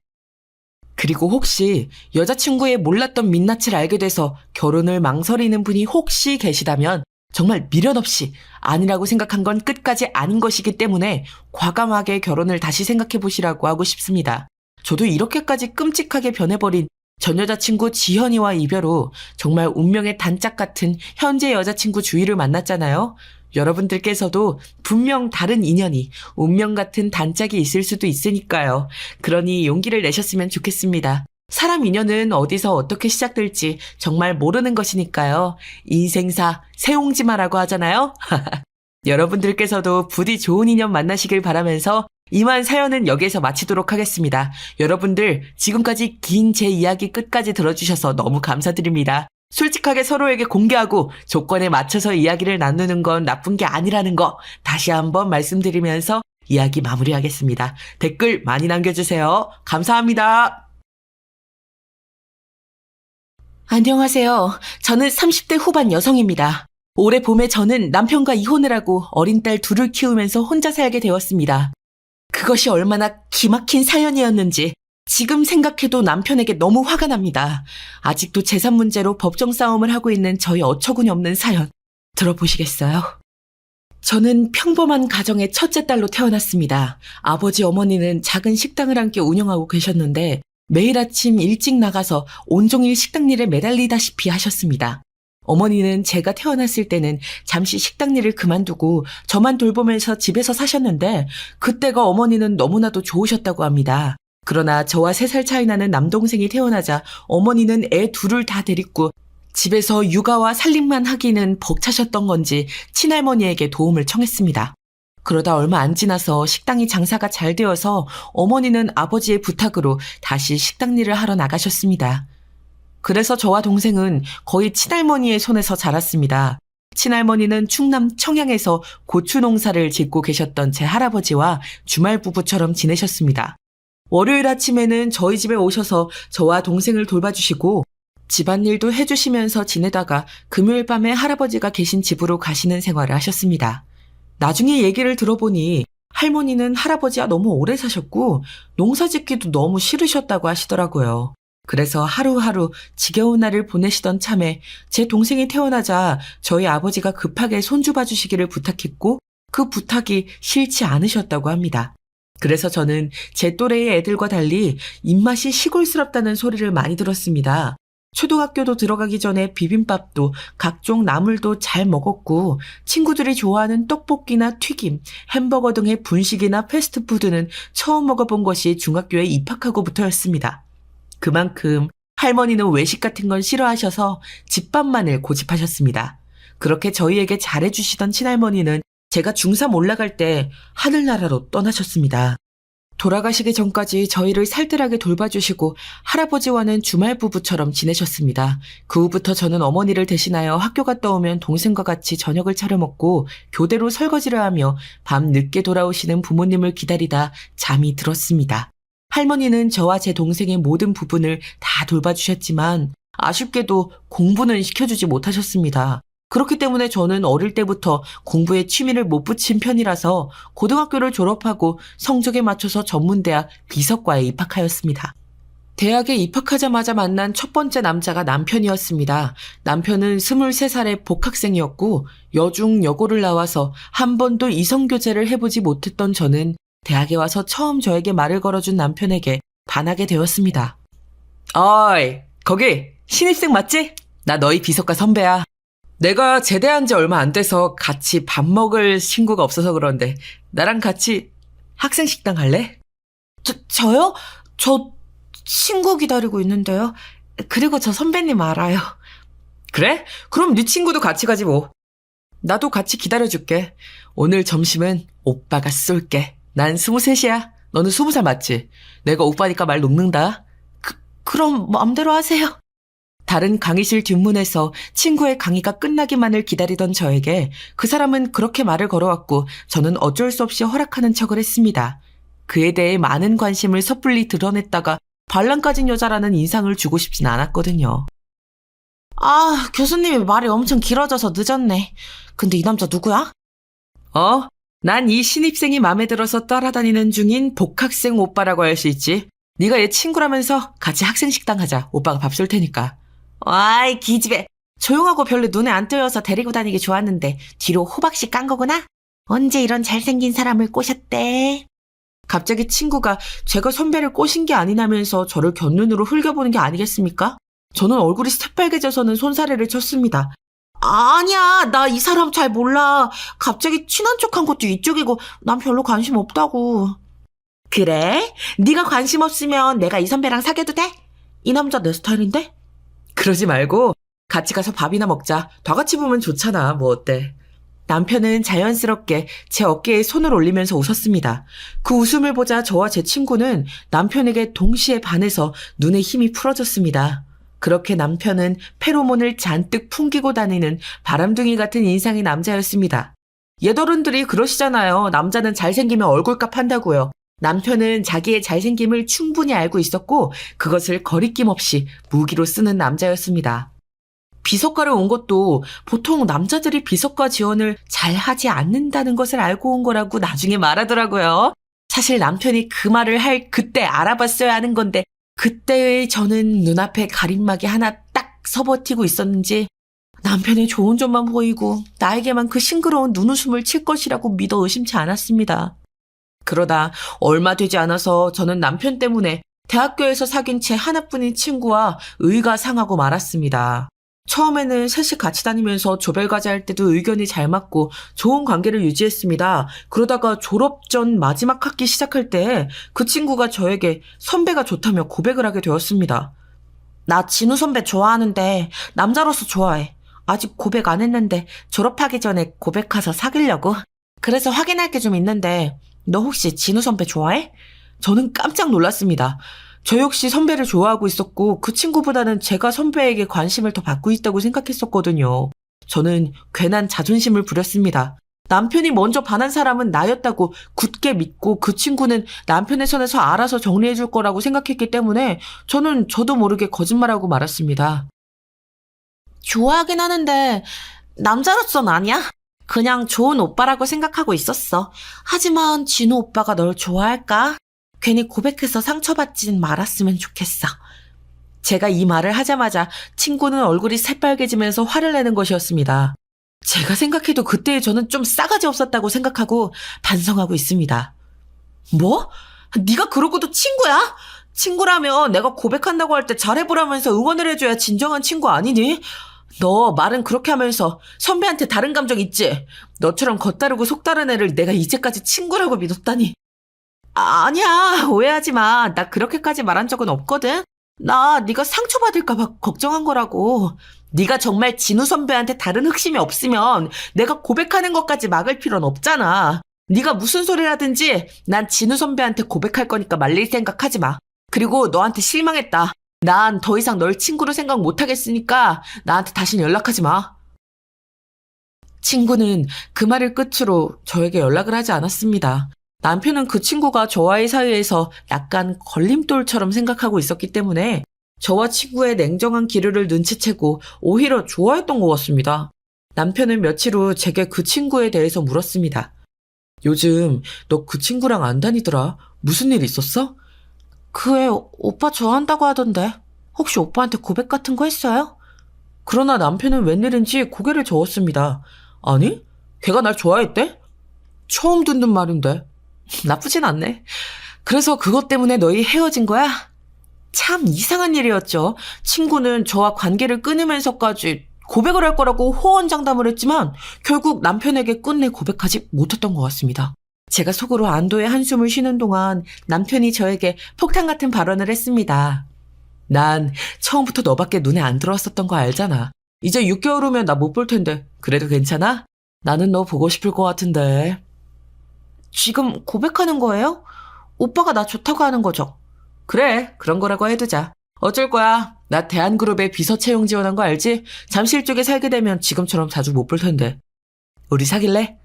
그리고 혹시 여자친구의 몰랐던 민낯을 알게 돼서 결혼을 망설이는 분이 혹시 계시다면 정말 미련 없이 아니라고 생각한 건 끝까지 아닌 것이기 때문에 과감하게 결혼을 다시 생각해 보시라고 하고 싶습니다. 저도 이렇게까지 끔찍하게 변해버린 전 여자친구 지현이와 이별 후 정말 운명의 단짝 같은 현재 여자친구 주희를 만났잖아요. 여러분들께서도 분명 다른 인연이, 운명 같은 단짝이 있을 수도 있으니까요. 그러니 용기를 내셨으면 좋겠습니다. 사람 인연은 어디서 어떻게 시작될지 정말 모르는 것이니까요. 인생사 새옹지마라고 하잖아요. 여러분들께서도 부디 좋은 인연 만나시길 바라면서 이만 사연은 여기에서 마치도록 하겠습니다. 여러분들 지금까지 긴 제 이야기 끝까지 들어주셔서 너무 감사드립니다. 솔직하게 서로에게 공개하고 조건에 맞춰서 이야기를 나누는 건 나쁜 게 아니라는 거 다시 한번 말씀드리면서 이야기 마무리하겠습니다. 댓글 많이 남겨주세요. 감사합니다. 안녕하세요. 저는 30대 후반 여성입니다. 올해 봄에 저는 남편과 이혼을 하고 어린 딸 둘을 키우면서 혼자 살게 되었습니다. 그것이 얼마나 기막힌 사연이었는지 지금 생각해도 남편에게 너무 화가 납니다. 아직도 재산 문제로 법정 싸움을 하고 있는 저희 어처구니 없는 사연 들어보시겠어요? 저는 평범한 가정의 첫째 딸로 태어났습니다. 아버지 어머니는 작은 식당을 함께 운영하고 계셨는데 매일 아침 일찍 나가서 온종일 식당 일에 매달리다시피 하셨습니다. 어머니는 제가 태어났을 때는 잠시 식당 일을 그만두고 저만 돌보면서 집에서 사셨는데 그때가 어머니는 너무나도 좋으셨다고 합니다. 그러나 저와 3살 차이 나는 남동생이 태어나자 어머니는 애 둘을 다 데리고 집에서 육아와 살림만 하기는 벅차셨던 건지 친할머니에게 도움을 청했습니다. 그러다 얼마 안 지나서 식당이 장사가 잘 되어서 어머니는 아버지의 부탁으로 다시 식당 일을 하러 나가셨습니다. 그래서 저와 동생은 거의 친할머니의 손에서 자랐습니다. 친할머니는 충남 청양에서 고추 농사를 짓고 계셨던 제 할아버지와 주말 부부처럼 지내셨습니다. 월요일 아침에는 저희 집에 오셔서 저와 동생을 돌봐주시고 집안일도 해주시면서 지내다가 금요일 밤에 할아버지가 계신 집으로 가시는 생활을 하셨습니다. 나중에 얘기를 들어보니 할머니는 할아버지와 너무 오래 사셨고 농사 짓기도 너무 싫으셨다고 하시더라고요. 그래서 하루하루 지겨운 날을 보내시던 참에 제 동생이 태어나자 저희 아버지가 급하게 손주 봐주시기를 부탁했고 그 부탁이 싫지 않으셨다고 합니다. 그래서 저는 제 또래의 애들과 달리 입맛이 시골스럽다는 소리를 많이 들었습니다. 초등학교도 들어가기 전에 비빔밥도 각종 나물도 잘 먹었고 친구들이 좋아하는 떡볶이나 튀김, 햄버거 등의 분식이나 패스트푸드는 처음 먹어본 것이 중학교에 입학하고부터였습니다. 그만큼 할머니는 외식 같은 건 싫어하셔서 집밥만을 고집하셨습니다. 그렇게 저희에게 잘해주시던 친할머니는 제가 중3 올라갈 때 하늘나라로 떠나셨습니다. 돌아가시기 전까지 저희를 살뜰하게 돌봐주시고 할아버지와는 주말 부부처럼 지내셨습니다. 그 후부터 저는 어머니를 대신하여 학교 갔다 오면 동생과 같이 저녁을 차려 먹고 교대로 설거지를 하며 밤 늦게 돌아오시는 부모님을 기다리다 잠이 들었습니다. 할머니는 저와 제 동생의 모든 부분을 다 돌봐주셨지만 아쉽게도 공부는 시켜주지 못하셨습니다. 그렇기 때문에 저는 어릴 때부터 공부에 취미를 못 붙인 편이라서 고등학교를 졸업하고 성적에 맞춰서 전문대학 비서과에 입학하였습니다. 대학에 입학하자마자 만난 첫 번째 남자가 남편이었습니다. 남편은 23살의 복학생이었고 여중 여고를 나와서 한 번도 이성교제를 해보지 못했던 저는 대학에 와서 처음 저에게 말을 걸어준 남편에게 반하게 되었습니다. 어이, 거기 신입생 맞지? 나 너희 비서과 선배야. 내가 제대한 지 얼마 안 돼서 같이 밥 먹을 친구가 없어서 그런데 나랑 같이 학생 식당 갈래? 저요? 저 친구 기다리고 있는데요. 그리고 저 선배님 알아요. 그래? 그럼 네 친구도 같이 가지 뭐. 나도 같이 기다려줄게. 오늘 점심은 오빠가 쏠게. 난 23이야. 너는 20살 맞지? 내가 오빠니까 말 녹는다. 그럼 마음대로 하세요. 다른 강의실 뒷문에서 친구의 강의가 끝나기만을 기다리던 저에게 그 사람은 그렇게 말을 걸어왔고 저는 어쩔 수 없이 허락하는 척을 했습니다. 그에 대해 많은 관심을 섣불리 드러냈다가 반란 까진 여자라는 인상을 주고 싶진 않았거든요. 아, 교수님이 말이 엄청 길어져서 늦었네. 근데 이 남자 누구야? 난 이 신입생이 마음에 들어서 따라다니는 중인 복학생 오빠라고 할 수 있지. 네가 얘 친구라면서 같이 학생 식당 하자. 오빠가 밥 쏠 테니까. 와이 기집애. 조용하고 별로 눈에 안 띄어서 데리고 다니기 좋았는데 뒤로 호박씨 깐 거구나? 언제 이런 잘생긴 사람을 꼬셨대? 갑자기 친구가 제가 선배를 꼬신 게 아니냐면서 저를 곁눈으로 흘겨보는 게 아니겠습니까? 저는 얼굴이 새빨개져서는 손사래를 쳤습니다. 아니야, 나 이 사람 잘 몰라. 갑자기 친한 척한 것도 이쪽이고 난 별로 관심 없다고. 그래? 네가 관심 없으면 내가 이 선배랑 사귀어도 돼? 이 남자 내 스타일인데? 그러지 말고 같이 가서 밥이나 먹자. 다 같이 보면 좋잖아. 뭐 어때? 남편은 자연스럽게 제 어깨에 손을 올리면서 웃었습니다. 그 웃음을 보자 저와 제 친구는 남편에게 동시에 반해서 눈에 힘이 풀어졌습니다. 그렇게 남편은 페로몬을 잔뜩 풍기고 다니는 바람둥이 같은 인상의 남자였습니다. 옛어른들이 그러시잖아요. 남자는 잘생기면 얼굴값 한다고요. 남편은 자기의 잘생김을 충분히 알고 있었고 그것을 거리낌 없이 무기로 쓰는 남자였습니다. 비서과를 온 것도 보통 남자들이 비서과 지원을 잘 하지 않는다는 것을 알고 온 거라고 나중에 말하더라고요. 사실 남편이 그 말을 할 그때 알아봤어야 하는 건데 그때의 저는 눈앞에 가림막이 하나 딱 서버티고 있었는지 남편의 좋은 점만 보이고 나에게만 그 싱그러운 눈웃음을 칠 것이라고 믿어 의심치 않았습니다. 그러다 얼마 되지 않아서 저는 남편 때문에 대학교에서 사귄 제 하나뿐인 친구와 의가 상하고 말았습니다. 처음에는 셋이 같이 다니면서 조별과제 할 때도 의견이 잘 맞고 좋은 관계를 유지했습니다. 그러다가 졸업 전 마지막 학기 시작할 때 그 친구가 저에게 선배가 좋다며 고백을 하게 되었습니다. 나 진우 선배 좋아하는데 남자로서 좋아해. 아직 고백 안 했는데 졸업하기 전에 고백해서 사귀려고. 그래서 확인할 게 좀 있는데 너 혹시 진우 선배 좋아해? 저는 깜짝 놀랐습니다. 저 역시 선배를 좋아하고 있었고 그 친구보다는 제가 선배에게 관심을 더 받고 있다고 생각했었거든요. 저는 괜한 자존심을 부렸습니다. 남편이 먼저 반한 사람은 나였다고 굳게 믿고 그 친구는 남편의 선에서 알아서 정리해줄 거라고 생각했기 때문에 저는 저도 모르게 거짓말하고 말았습니다. 좋아하긴 하는데 남자로선 아니야. 그냥 좋은 오빠라고 생각하고 있었어. 하지만 진우 오빠가 널 좋아할까? 괜히 고백해서 상처받진 말았으면 좋겠어. 제가 이 말을 하자마자 친구는 얼굴이 새빨개지면서 화를 내는 것이었습니다. 제가 생각해도 그때의 저는 좀 싸가지 없었다고 생각하고 반성하고 있습니다. 뭐? 네가 그러고도 친구야? 친구라면 내가 고백한다고 할 때 잘해보라면서 응원을 해줘야 진정한 친구 아니니? 너 말은 그렇게 하면서 선배한테 다른 감정 있지? 너처럼 겉다르고 속다른 애를 내가 이제까지 친구라고 믿었다니. 아니야, 오해하지 마. 나 그렇게까지 말한 적은 없거든. 나 네가 상처받을까 봐 걱정한 거라고. 네가 정말 진우 선배한테 다른 흑심이 없으면 내가 고백하는 것까지 막을 필요는 없잖아. 네가 무슨 소리를 하든지 난 진우 선배한테 고백할 거니까 말릴 생각하지 마. 그리고 너한테 실망했다. 난 더 이상 널 친구로 생각 못하겠으니까 나한테 다신 연락하지 마. 친구는 그 말을 끝으로 저에게 연락을 하지 않았습니다. 남편은 그 친구가 저와의 사이에서 약간 걸림돌처럼 생각하고 있었기 때문에 저와 친구의 냉정한 기류를 눈치채고 오히려 좋아했던 것 같습니다. 남편은 며칠 후 제게 그 친구에 대해서 물었습니다. 요즘 너 그 친구랑 안 다니더라? 무슨 일 있었어? 그 애 오빠 좋아한다고 하던데 혹시 오빠한테 고백 같은 거 했어요? 그러나 남편은 웬일인지 고개를 저었습니다. 아니? 걔가 날 좋아했대? 처음 듣는 말인데. 나쁘진 않네. 그래서 그것 때문에 너희 헤어진 거야? 참 이상한 일이었죠. 친구는 저와 관계를 끊으면서까지 고백을 할 거라고 호언장담을 했지만 결국 남편에게 끝내 고백하지 못했던 것 같습니다. 제가 속으로 안도의 한숨을 쉬는 동안 남편이 저에게 폭탄 같은 발언을 했습니다. 난 처음부터 너밖에 눈에 안 들어왔었던 거 알잖아. 이제 6개월 후면 나 못 볼 텐데 그래도 괜찮아? 나는 너 보고 싶을 것 같은데. 지금 고백하는 거예요? 오빠가 나 좋다고 하는 거죠? 그래, 그런 거라고 해두자. 어쩔 거야. 나 대한그룹에 비서 채용 지원한 거 알지? 잠실 쪽에 살게 되면 지금처럼 자주 못 볼 텐데. 우리 사귈래?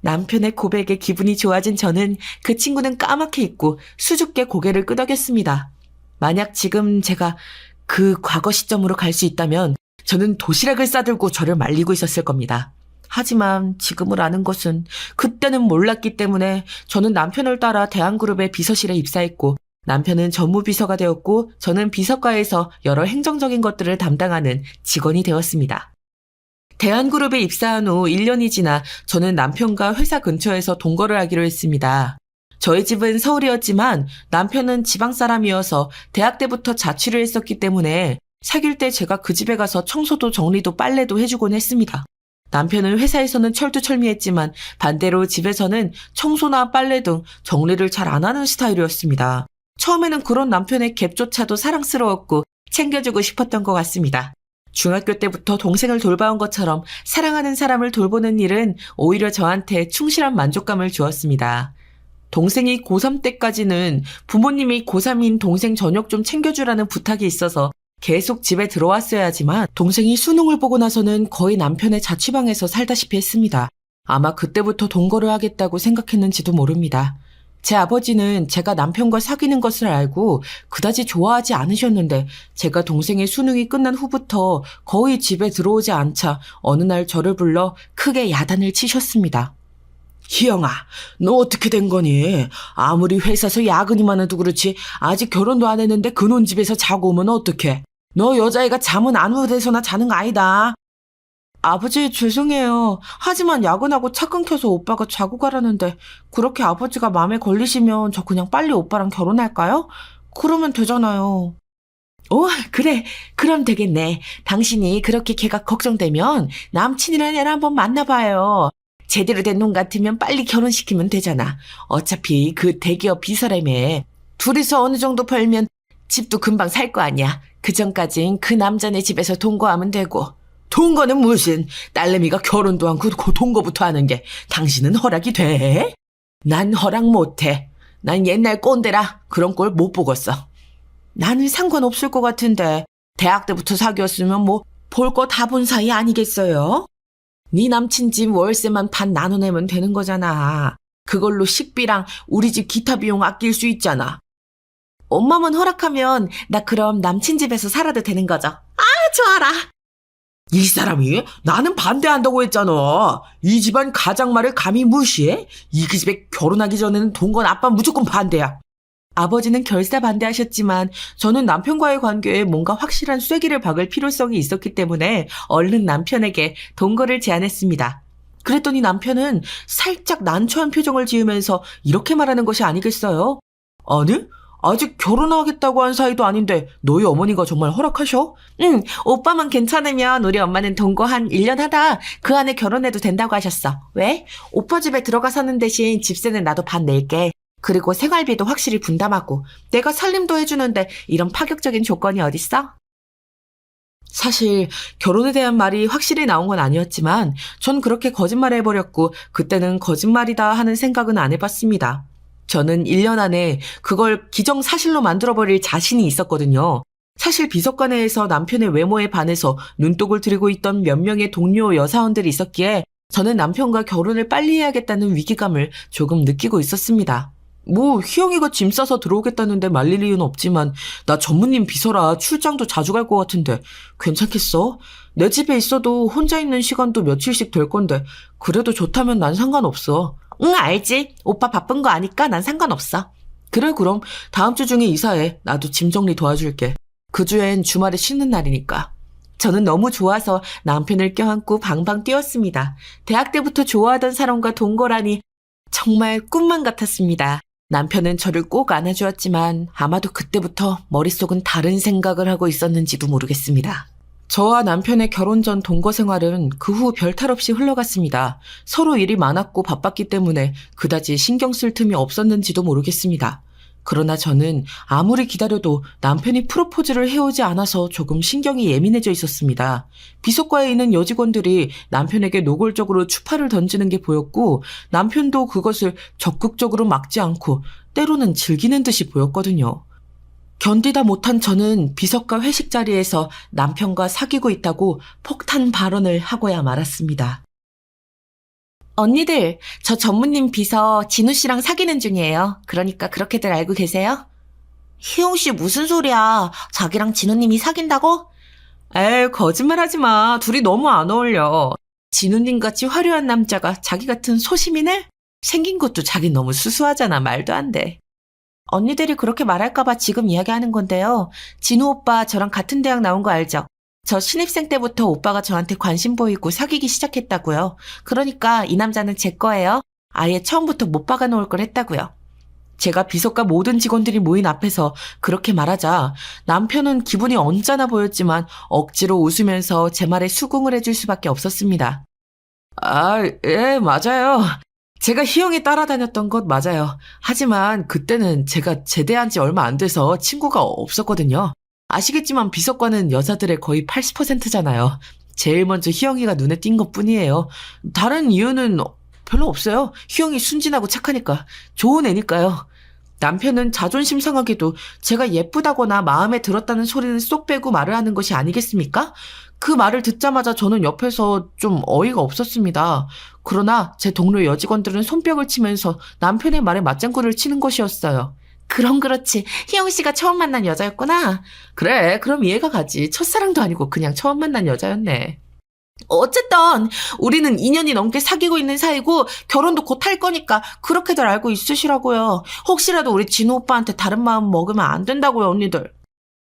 남편의 고백에 기분이 좋아진 저는 그 친구는 까맣게 잊고 수줍게 고개를 끄덕였습니다. 만약 지금 제가 그 과거 시점으로 갈 수 있다면 저는 도시락을 싸들고 저를 말리고 있었을 겁니다. 하지만 지금을 아는 것은 그때는 몰랐기 때문에 저는 남편을 따라 대한그룹의 비서실에 입사했고 남편은 전무비서가 되었고 저는 비서과에서 여러 행정적인 것들을 담당하는 직원이 되었습니다. 대한그룹에 입사한 후 1년이 지나 저는 남편과 회사 근처에서 동거를 하기로 했습니다. 저희 집은 서울이었지만 남편은 지방 사람이어서 대학 때부터 자취를 했었기 때문에 사귈 때 제가 그 집에 가서 청소도 정리도 빨래도 해주곤 했습니다. 남편은 회사에서는 철두철미했지만 반대로 집에서는 청소나 빨래 등 정리를 잘 안 하는 스타일이었습니다. 처음에는 그런 남편의 갭조차도 사랑스러웠고 챙겨주고 싶었던 것 같습니다. 중학교 때부터 동생을 돌봐온 것처럼 사랑하는 사람을 돌보는 일은 오히려 저한테 충실한 만족감을 주었습니다. 동생이 고3 때까지는 부모님이 고3인 동생 저녁 좀 챙겨주라는 부탁이 있어서 계속 집에 들어왔어야 하지만 동생이 수능을 보고 나서는 거의 남편의 자취방에서 살다시피 했습니다. 아마 그때부터 동거를 하겠다고 생각했는지도 모릅니다. 제 아버지는 제가 남편과 사귀는 것을 알고 그다지 좋아하지 않으셨는데 제가 동생의 수능이 끝난 후부터 거의 집에 들어오지 않자 어느 날 저를 불러 크게 야단을 치셨습니다. 희영아, 너 어떻게 된 거니? 아무리 회사에서 야근이 많아도 그렇지 아직 결혼도 안 했는데 그놈 집에서 자고 오면 어떡해? 너 여자애가 잠은 아무 데서나 자는 거 아니다. 아버지 죄송해요. 하지만 야근하고 차 끊겨서 오빠가 자고 가라는데 그렇게 아버지가 마음에 걸리시면 저 그냥 빨리 오빠랑 결혼할까요? 그러면 되잖아요. 오, 그래. 그럼 되겠네. 당신이 그렇게 걔가 걱정되면 남친이라는 애를 한번 만나봐요. 제대로 된 놈 같으면 빨리 결혼시키면 되잖아. 어차피 그 대기업 비서라며. 둘이서 어느 정도 벌면 집도 금방 살 거 아니야. 그 전까진 그 남자네 집에서 동거하면 되고. 동거는 무슨 딸내미가 결혼도 않고 그 동거부터 하는 게 당신은 허락이 돼? 난 허락 못해. 난 옛날 꼰대라 그런 꼴 못 보겠어. 나는 상관없을 것 같은데 대학 때부터 사귀었으면 뭐 볼 거 다 본 사이 아니겠어요? 네 남친 집 월세만 반 나눠내면 되는 거잖아. 그걸로 식비랑 우리 집 기타 비용 아낄 수 있잖아. 엄마만 허락하면 나 그럼 남친 집에서 살아도 되는 거죠? 아, 좋아라. 이 사람이 나는 반대한다고 했잖아. 이 집안 가장 말을 감히 무시해? 이 그 집에 결혼하기 전에는 동건 아빠 무조건 반대야. 아버지는 결사 반대하셨지만 저는 남편과의 관계에 뭔가 확실한 쐐기를 박을 필요성이 있었기 때문에 얼른 남편에게 동거를 제안했습니다. 그랬더니 남편은 살짝 난처한 표정을 지으면서 이렇게 말하는 것이 아니겠어요? 아니? 아직 결혼하겠다고 한 사이도 아닌데 너희 어머니가 정말 허락하셔? 응, 오빠만 괜찮으면 우리 엄마는 동거 한 1년 하다 그 안에 결혼해도 된다고 하셨어. 왜? 오빠 집에 들어가 사는 대신 집세는 나도 반 낼게. 그리고 생활비도 확실히 분담하고 내가 살림도 해주는데 이런 파격적인 조건이 어딨어? 사실 결혼에 대한 말이 확실히 나온 건 아니었지만 전 그렇게 거짓말을 해버렸고 그때는 거짓말이다 하는 생각은 안 해봤습니다. 저는 1년 안에 그걸 기정사실로 만들어버릴 자신이 있었거든요. 사실 비서관회에서 남편의 외모에 반해서 눈독을 들이고 있던 몇 명의 동료 여사원들이 있었기에 저는 남편과 결혼을 빨리 해야겠다는 위기감을 조금 느끼고 있었습니다. 뭐 희영이가 짐 싸서 들어오겠다는데 말릴 이유는 없지만 나 전무님 비서라 출장도 자주 갈 것 같은데 괜찮겠어? 내 집에 있어도 혼자 있는 시간도 며칠씩 될 건데 그래도 좋다면 난 상관없어. 응, 알지. 오빠 바쁜 거 아니까 난 상관없어. 그래, 그럼 다음 주 중에 이사해. 나도 짐 정리 도와줄게. 그 주엔 주말에 쉬는 날이니까. 저는 너무 좋아서 남편을 껴안고 방방 뛰었습니다. 대학 때부터 좋아하던 사람과 동거라니 정말 꿈만 같았습니다. 남편은 저를 꼭 안아주었지만 아마도 그때부터 머릿속은 다른 생각을 하고 있었는지도 모르겠습니다. 저와 남편의 결혼 전 동거 생활은 그 후 별탈 없이 흘러갔습니다. 서로 일이 많았고 바빴기 때문에 그다지 신경 쓸 틈이 없었는지도 모르겠습니다. 그러나 저는 아무리 기다려도 남편이 프로포즈를 해오지 않아서 조금 신경이 예민해져 있었습니다. 비서과에 있는 여직원들이 남편에게 노골적으로 추파를 던지는 게 보였고 남편도 그것을 적극적으로 막지 않고 때로는 즐기는 듯이 보였거든요. 견디다 못한 저는 비서과 회식 자리에서 남편과 사귀고 있다고 폭탄 발언을 하고야 말았습니다. 언니들, 저 전무님 비서 진우 씨랑 사귀는 중이에요. 그러니까 그렇게들 알고 계세요? 희용 씨 무슨 소리야? 자기랑 진우님이 사귄다고? 에이, 거짓말하지 마. 둘이 너무 안 어울려. 진우님 같이 화려한 남자가 자기 같은 소시민을? 생긴 것도 자기 너무 수수하잖아. 말도 안 돼. 언니들이 그렇게 말할까봐 지금 이야기하는 건데요. 진우 오빠 저랑 같은 대학 나온 거 알죠? 저 신입생 때부터 오빠가 저한테 관심 보이고 사귀기 시작했다고요. 그러니까 이 남자는 제 거예요. 아예 처음부터 못 박아놓을 걸 했다고요. 제가 비서과 모든 직원들이 모인 앞에서 그렇게 말하자 남편은 기분이 언짢아 보였지만 억지로 웃으면서 제 말에 수긍을 해줄 수밖에 없었습니다. 아, 예, 맞아요. 제가 희영이 따라다녔던 것 맞아요. 하지만 그때는 제가 제대한 지 얼마 안 돼서 친구가 없었거든요. 아시겠지만 비서과는 여자들의 거의 80%잖아요. 제일 먼저 희영이가 눈에 띈 것뿐이에요. 다른 이유는 별로 없어요. 희영이 순진하고 착하니까. 좋은 애니까요. 남편은 자존심 상하게도 제가 예쁘다거나 마음에 들었다는 소리는 쏙 빼고 말을 하는 것이 아니겠습니까? 그 말을 듣자마자 저는 옆에서 좀 어이가 없었습니다. 그러나 제 동료 여직원들은 손뼉을 치면서 남편의 말에 맞장구를 치는 것이었어요. 그럼 그렇지. 희영 씨가 처음 만난 여자였구나. 그래, 그럼 이해가 가지. 첫사랑도 아니고 그냥 처음 만난 여자였네. 어쨌든 우리는 2년이 넘게 사귀고 있는 사이고 결혼도 곧 할 거니까 그렇게들 알고 있으시라고요. 혹시라도 우리 진우 오빠한테 다른 마음 먹으면 안 된다고요, 언니들.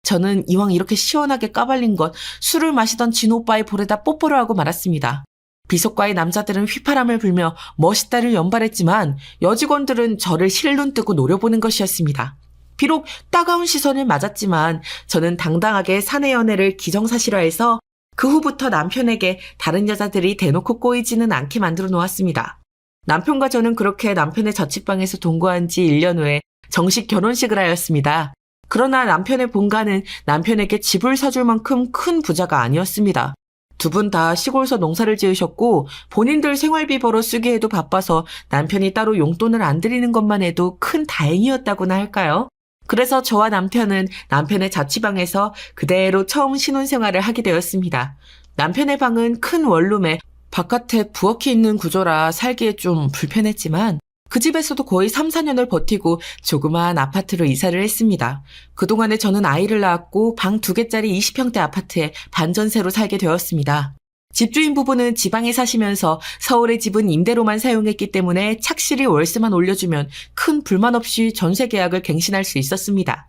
저는 이왕 이렇게 시원하게 까발린 것 술을 마시던 진우 오빠의 볼에다 뽀뽀를 하고 말았습니다. 비속과의 남자들은 휘파람을 불며 멋있다를 연발했지만 여직원들은 저를 실눈 뜨고 노려보는 것이었습니다. 비록 따가운 시선을 맞았지만 저는 당당하게 사내 연애를 기정사실화해서 그 후부터 남편에게 다른 여자들이 대놓고 꼬이지는 않게 만들어 놓았습니다. 남편과 저는 그렇게 남편의 자취방에서 동거한 지 1년 후에 정식 결혼식을 하였습니다. 그러나 남편의 본가는 남편에게 집을 사줄 만큼 큰 부자가 아니었습니다. 두 분 다 시골서 농사를 지으셨고 본인들 생활비 벌어 쓰기에도 바빠서 남편이 따로 용돈을 안 드리는 것만 해도 큰 다행이었다고나 할까요? 그래서 저와 남편은 남편의 자취방에서 그대로 처음 신혼생활을 하게 되었습니다. 남편의 방은 큰 원룸에 바깥에 부엌이 있는 구조라 살기에 좀 불편했지만 그 집에서도 거의 3, 4년을 버티고 조그마한 아파트로 이사를 했습니다. 그동안에 저는 아이를 낳았고 방 2개짜리 20평대 아파트에 반전세로 살게 되었습니다. 집주인 부부는 지방에 사시면서 서울의 집은 임대로만 사용했기 때문에 착실히 월세만 올려주면 큰 불만 없이 전세 계약을 갱신할 수 있었습니다.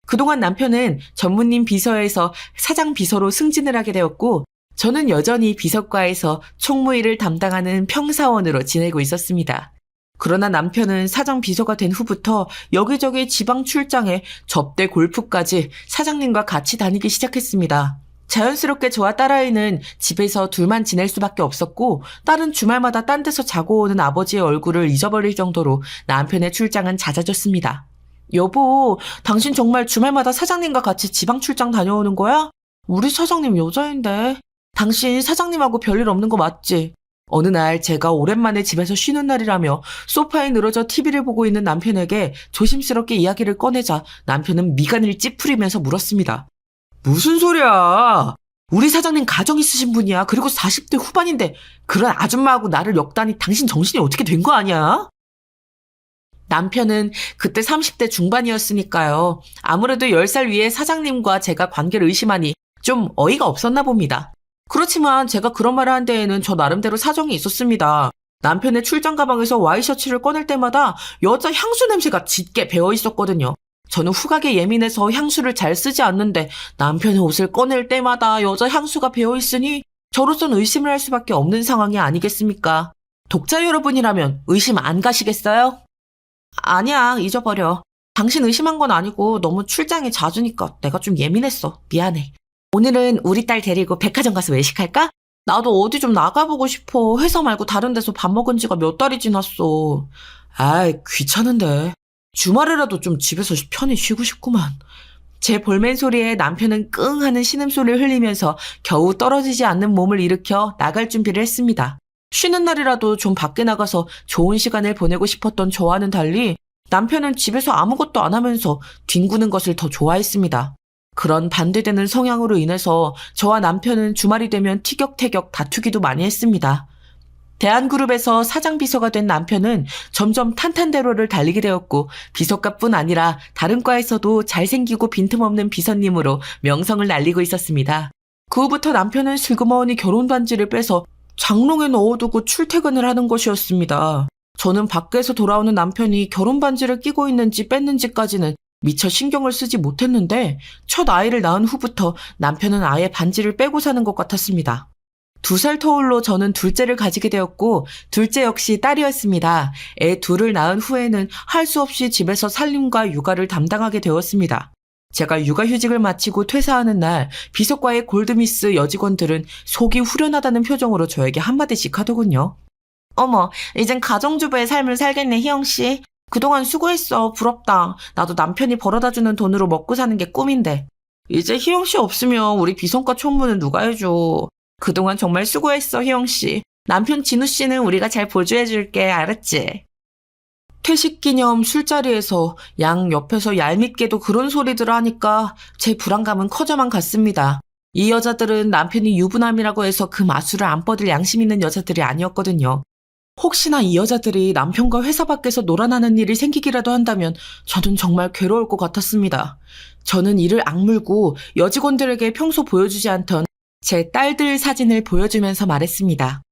그동안 남편은 전무님 비서에서 사장 비서로 승진을 하게 되었고 저는 여전히 비서과에서 총무일을 담당하는 평사원으로 지내고 있었습니다. 그러나 남편은 사장 비서가 된 후부터 여기저기 지방 출장에 접대 골프까지 사장님과 같이 다니기 시작했습니다. 자연스럽게 저와 딸아이는 집에서 둘만 지낼 수밖에 없었고 딸은 주말마다 딴 데서 자고 오는 아버지의 얼굴을 잊어버릴 정도로 남편의 출장은 잦아졌습니다. 여보, 당신 정말 주말마다 사장님과 같이 지방 출장 다녀오는 거야? 우리 사장님 여자인데. 당신 사장님하고 별일 없는 거 맞지? 어느 날 제가 오랜만에 집에서 쉬는 날이라며 소파에 늘어져 TV를 보고 있는 남편에게 조심스럽게 이야기를 꺼내자 남편은 미간을 찌푸리면서 물었습니다. 무슨 소리야? 우리 사장님 가정 있으신 분이야. 그리고 40대 후반인데 그런 아줌마하고 나를 엮다니 당신 정신이 어떻게 된 거 아니야? 남편은 그때 30대 중반이었으니까요. 아무래도 10살 위에 사장님과 제가 관계를 의심하니 좀 어이가 없었나 봅니다. 그렇지만 제가 그런 말을 한 데에는 저 나름대로 사정이 있었습니다. 남편의 출장 가방에서 와이셔츠를 꺼낼 때마다 여자 향수 냄새가 짙게 배어 있었거든요. 저는 후각에 예민해서 향수를 잘 쓰지 않는데 남편의 옷을 꺼낼 때마다 여자 향수가 배어 있으니 저로선 의심을 할 수밖에 없는 상황이 아니겠습니까? 독자 여러분이라면 의심 안 가시겠어요? 아니야, 잊어버려. 당신 의심한 건 아니고 너무 출장이 잦으니까 내가 좀 예민했어. 미안해. 오늘은 우리 딸 데리고 백화점 가서 외식할까? 나도 어디 좀 나가보고 싶어. 회사 말고 다른 데서 밥 먹은 지가 몇 달이 지났어. 아이, 귀찮은데. 주말에라도 좀 집에서 편히 쉬고 싶구만. 제 볼멘 소리에 남편은 끙 하는 신음소리를 흘리면서 겨우 떨어지지 않는 몸을 일으켜 나갈 준비를 했습니다. 쉬는 날이라도 좀 밖에 나가서 좋은 시간을 보내고 싶었던 저와는 달리 남편은 집에서 아무것도 안 하면서 뒹구는 것을 더 좋아했습니다. 그런 반대되는 성향으로 인해서 저와 남편은 주말이 되면 티격태격 다투기도 많이 했습니다. 대한그룹에서 사장 비서가 된 남편은 점점 탄탄대로를 달리게 되었고 비서과뿐 아니라 다른 과에서도 잘생기고 빈틈없는 비서님으로 명성을 날리고 있었습니다. 그 후부터 남편은 슬그머니 결혼 반지를 빼서 장롱에 넣어두고 출퇴근을 하는 것이었습니다. 저는 밖에서 돌아오는 남편이 결혼 반지를 끼고 있는지 뺐는지까지는 미처 신경을 쓰지 못했는데 첫 아이를 낳은 후부터 남편은 아예 반지를 빼고 사는 것 같았습니다. 2살 터울로 저는 둘째를 가지게 되었고 둘째 역시 딸이었습니다. 애 둘을 낳은 후에는 할 수 없이 집에서 살림과 육아를 담당하게 되었습니다. 제가 육아휴직을 마치고 퇴사하는 날 비서과의 골드미스 여직원들은 속이 후련하다는 표정으로 저에게 한마디씩 하더군요. 어머, 이젠 가정주부의 삶을 살겠네, 희영씨. 그동안 수고했어. 부럽다. 나도 남편이 벌어다주는 돈으로 먹고 사는 게 꿈인데. 이제 희영씨 없으면 우리 비성과 총무는 누가 해줘. 그동안 정말 수고했어, 희영씨. 남편 진우씨는 우리가 잘 보조해줄게. 알았지? 퇴식 기념 술자리에서 양 옆에서 얄밉게도 그런 소리들을 하니까 제 불안감은 커져만 갔습니다. 이 여자들은 남편이 유부남이라고 해서 그 마술을 안 뻗을 양심 있는 여자들이 아니었거든요. 혹시나 이 여자들이 남편과 회사 밖에서 놀아나는 일이 생기기라도 한다면 저는 정말 괴로울 것 같았습니다. 저는 이를 악물고 여직원들에게 평소 보여주지 않던 제 딸들 사진을 보여주면서 말했습니다.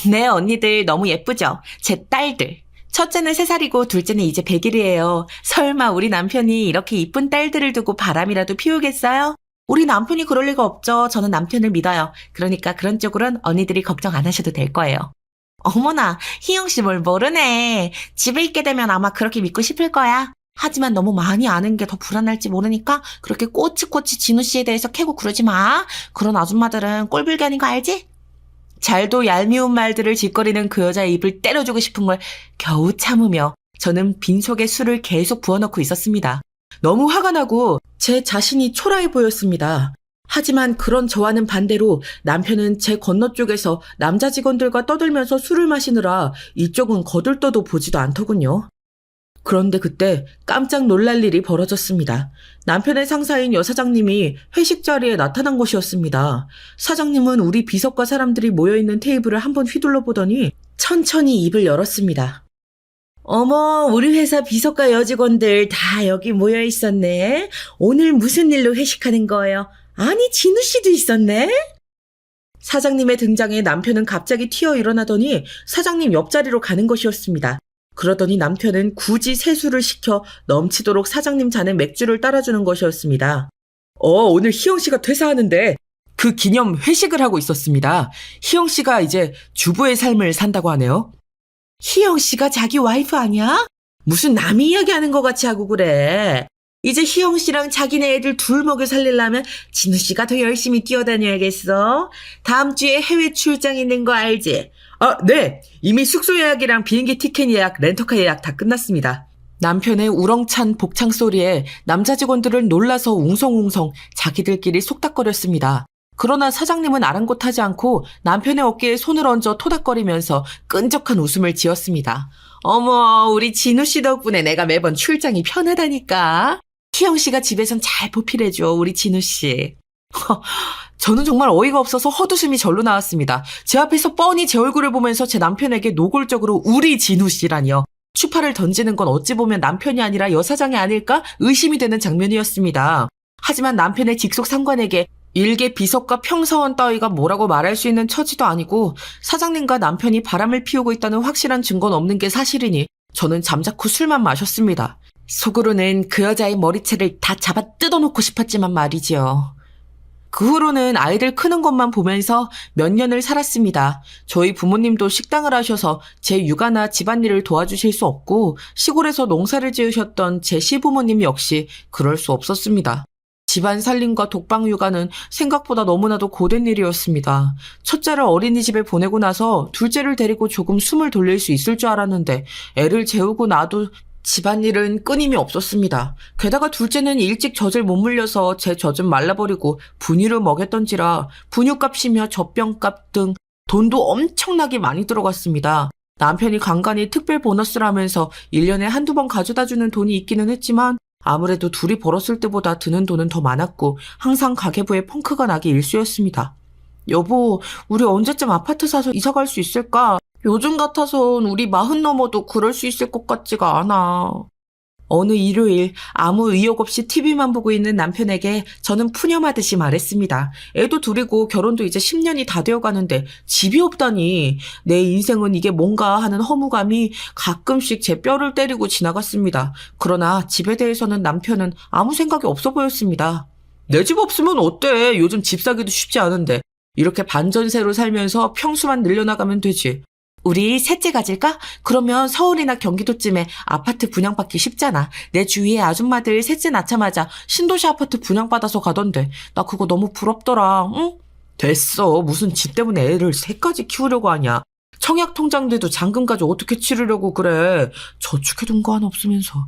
네, 언니들 너무 예쁘죠? 제 딸들. 첫째는 3살이고 둘째는 이제 100일이에요. 설마 우리 남편이 이렇게 이쁜 딸들을 두고 바람이라도 피우겠어요? 우리 남편이 그럴 리가 없죠. 저는 남편을 믿어요. 그러니까 그런 쪽으로는 언니들이 걱정 안 하셔도 될 거예요. 어머나, 희영씨 뭘 모르네. 집에 있게 되면 아마 그렇게 믿고 싶을 거야. 하지만 너무 많이 아는 게 더 불안할지 모르니까 그렇게 꼬치꼬치 진우씨에 대해서 캐고 그러지 마. 그런 아줌마들은 꼴불견인 거 알지? 잘도 얄미운 말들을 짓거리는 그 여자의 입을 때려주고 싶은 걸 겨우 참으며 저는 빈속에 술을 계속 부어넣고 있었습니다. 너무 화가 나고 제 자신이 초라해 보였습니다. 하지만 그런 저와는 반대로 남편은 제 건너쪽에서 남자 직원들과 떠들면서 술을 마시느라 이쪽은 거들떠도 보지도 않더군요. 그런데 그때 깜짝 놀랄 일이 벌어졌습니다. 남편의 상사인 여사장님이 회식 자리에 나타난 것이었습니다. 사장님은 우리 비서과 사람들이 모여있는 테이블을 한번 휘둘러 보더니 천천히 입을 열었습니다. 어머, 우리 회사 비서과 여직원들 다 여기 모여 있었네. 오늘 무슨 일로 회식하는 거예요? 아니, 진우 씨도 있었네? 사장님의 등장에 남편은 갑자기 튀어 일어나더니 사장님 옆자리로 가는 것이었습니다. 그러더니 남편은 굳이 세수를 시켜 넘치도록 사장님 잔에 맥주를 따라주는 것이었습니다. 오늘 희영 씨가 퇴사하는데 그 기념 회식을 하고 있었습니다. 희영 씨가 이제 주부의 삶을 산다고 하네요. 희영 씨가 자기 와이프 아니야? 무슨 남이 이야기하는 것 같이 하고 그래. 이제 희영 씨랑 자기네 애들 둘 먹여 살리려면 진우 씨가 더 열심히 뛰어다녀야겠어. 다음 주에 해외 출장 있는 거 알지? 네. 이미 숙소 예약이랑 비행기 티켓 예약, 렌터카 예약 다 끝났습니다. 남편의 우렁찬 복창 소리에 남자 직원들은 놀라서 웅성웅성 자기들끼리 속닥거렸습니다. 그러나 사장님은 아랑곳하지 않고 남편의 어깨에 손을 얹어 토닥거리면서 끈적한 웃음을 지었습니다. 어머, 우리 진우 씨 덕분에 내가 매번 출장이 편하다니까. 희영 씨가 집에선 잘 보필해줘, 우리 진우 씨. 저는 정말 어이가 없어서 헛웃음이 절로 나왔습니다. 제 앞에서 뻔히 제 얼굴을 보면서 제 남편에게 노골적으로 우리 진우 씨라니요. 추파를 던지는 건 어찌 보면 남편이 아니라 여사장이 아닐까 의심이 되는 장면이었습니다. 하지만 남편의 직속 상관에게 일개 비서과 평사원 따위가 뭐라고 말할 수 있는 처지도 아니고 사장님과 남편이 바람을 피우고 있다는 확실한 증거는 없는 게 사실이니 저는 잠자코 술만 마셨습니다. 속으로는 그 여자의 머리채를 다 잡아 뜯어놓고 싶었지만 말이지요. 그 후로는 아이들 크는 것만 보면서 몇 년을 살았습니다. 저희 부모님도 식당을 하셔서 제 육아나 집안일을 도와주실 수 없고 시골에서 농사를 지으셨던 제 시부모님 역시 그럴 수 없었습니다. 집안 살림과 독방 육아는 생각보다 너무나도 고된 일이었습니다. 첫째를 어린이집에 보내고 나서 둘째를 데리고 조금 숨을 돌릴 수 있을 줄 알았는데 애를 재우고 나도 집안일은 끊임이 없었습니다. 게다가 둘째는 일찍 젖을 못 물려서 제 젖은 말라버리고 분유를 먹였던지라 분유값이며 젖병값 등 돈도 엄청나게 많이 들어갔습니다. 남편이 간간히 특별 보너스를 하면서 1년에 한두 번 가져다주는 돈이 있기는 했지만 아무래도 둘이 벌었을 때보다 드는 돈은 더 많았고 항상 가계부에 펑크가 나기 일쑤였습니다. 여보, 우리 언제쯤 아파트 사서 이사 갈 수 있을까? 요즘 같아선 우리 40 넘어도 그럴 수 있을 것 같지가 않아. 어느 일요일 아무 의욕 없이 TV만 보고 있는 남편에게 저는 푸념하듯이 말했습니다. 애도 둘이고 결혼도 이제 10년이 다 되어가는데 집이 없다니. 내 인생은 이게 뭔가 하는 허무감이 가끔씩 제 뼈를 때리고 지나갔습니다. 그러나 집에 대해서는 남편은 아무 생각이 없어 보였습니다. 내 집 없으면 어때? 요즘 집 사기도 쉽지 않은데. 이렇게 반전세로 살면서 평수만 늘려나가면 되지. 우리 셋째 가질까? 그러면 서울이나 경기도쯤에 아파트 분양받기 쉽잖아. 내 주위에 아줌마들 셋째 낳자마자 신도시 아파트 분양받아서 가던데 나 그거 너무 부럽더라. 응? 됐어. 무슨 집 때문에 애를 셋까지 키우려고 하냐. 청약통장들도 잔금까지 어떻게 치르려고 그래. 저축해둔 거 하나 없으면서.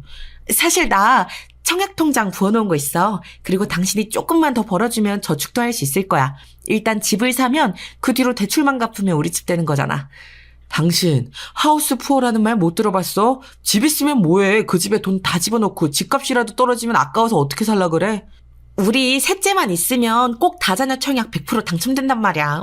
사실 나 청약통장 부어놓은 거 있어. 그리고 당신이 조금만 더 벌어주면 저축도 할 수 있을 거야. 일단 집을 사면 그 뒤로 대출만 갚으면 우리 집 되는 거잖아. 당신 하우스 푸어라는 말 못 들어봤어? 집 있으면 뭐해? 그 집에 돈 다 집어넣고 집값이라도 떨어지면 아까워서 어떻게 살라 그래? 우리 셋째만 있으면 꼭 다자녀 청약 100% 당첨된단 말이야.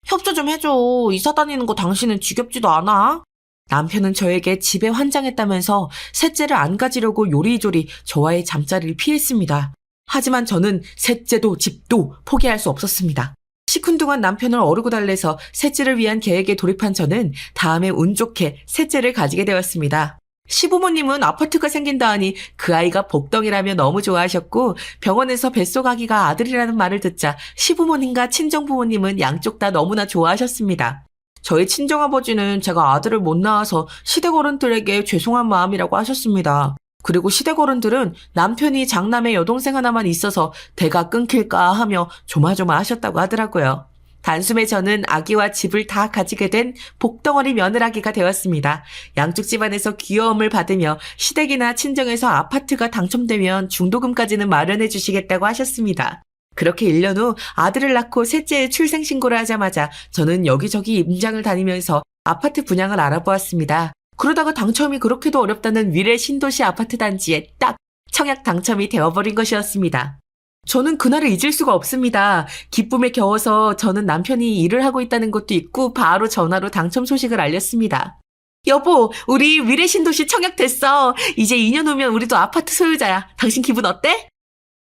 협조 좀 해줘. 이사 다니는 거 당신은 지겹지도 않아? 남편은 저에게 집에 환장했다면서 셋째를 안 가지려고 요리조리 저와의 잠자리를 피했습니다. 하지만 저는 셋째도 집도 포기할 수 없었습니다. 시큰둥한 남편을 어르고 달래서 셋째를 위한 계획에 돌입한 저는 다음에 운 좋게 셋째를 가지게 되었습니다. 시부모님은 아파트가 생긴다 하니 그 아이가 복덩이라며 너무 좋아하셨고 병원에서 뱃속 아기가 아들이라는 말을 듣자 시부모님과 친정부모님은 양쪽 다 너무나 좋아하셨습니다. 저희 친정아버지는 제가 아들을 못 낳아서 시댁 어른들에게 죄송한 마음이라고 하셨습니다. 그리고 시댁 어른들은 남편이 장남의 여동생 하나만 있어서 대가 끊길까 하며 조마조마하셨다고 하더라고요. 단숨에 저는 아기와 집을 다 가지게 된 복덩어리 며느라기가 되었습니다. 양쪽 집안에서 귀여움을 받으며 시댁이나 친정에서 아파트가 당첨되면 중도금까지는 마련해 주시겠다고 하셨습니다. 그렇게 1년 후 아들을 낳고 셋째의 출생신고를 하자마자 저는 여기저기 임장을 다니면서 아파트 분양을 알아보았습니다. 그러다가 당첨이 그렇게도 어렵다는 위례 신도시 아파트 단지에 딱 청약 당첨이 되어버린 것이었습니다. 저는 그날을 잊을 수가 없습니다. 기쁨에 겨워서 저는 남편이 일을 하고 있다는 것도 있고 바로 전화로 당첨 소식을 알렸습니다. 여보, 우리 위례 신도시 청약 됐어. 이제 2년 후면 우리도 아파트 소유자야. 당신 기분 어때?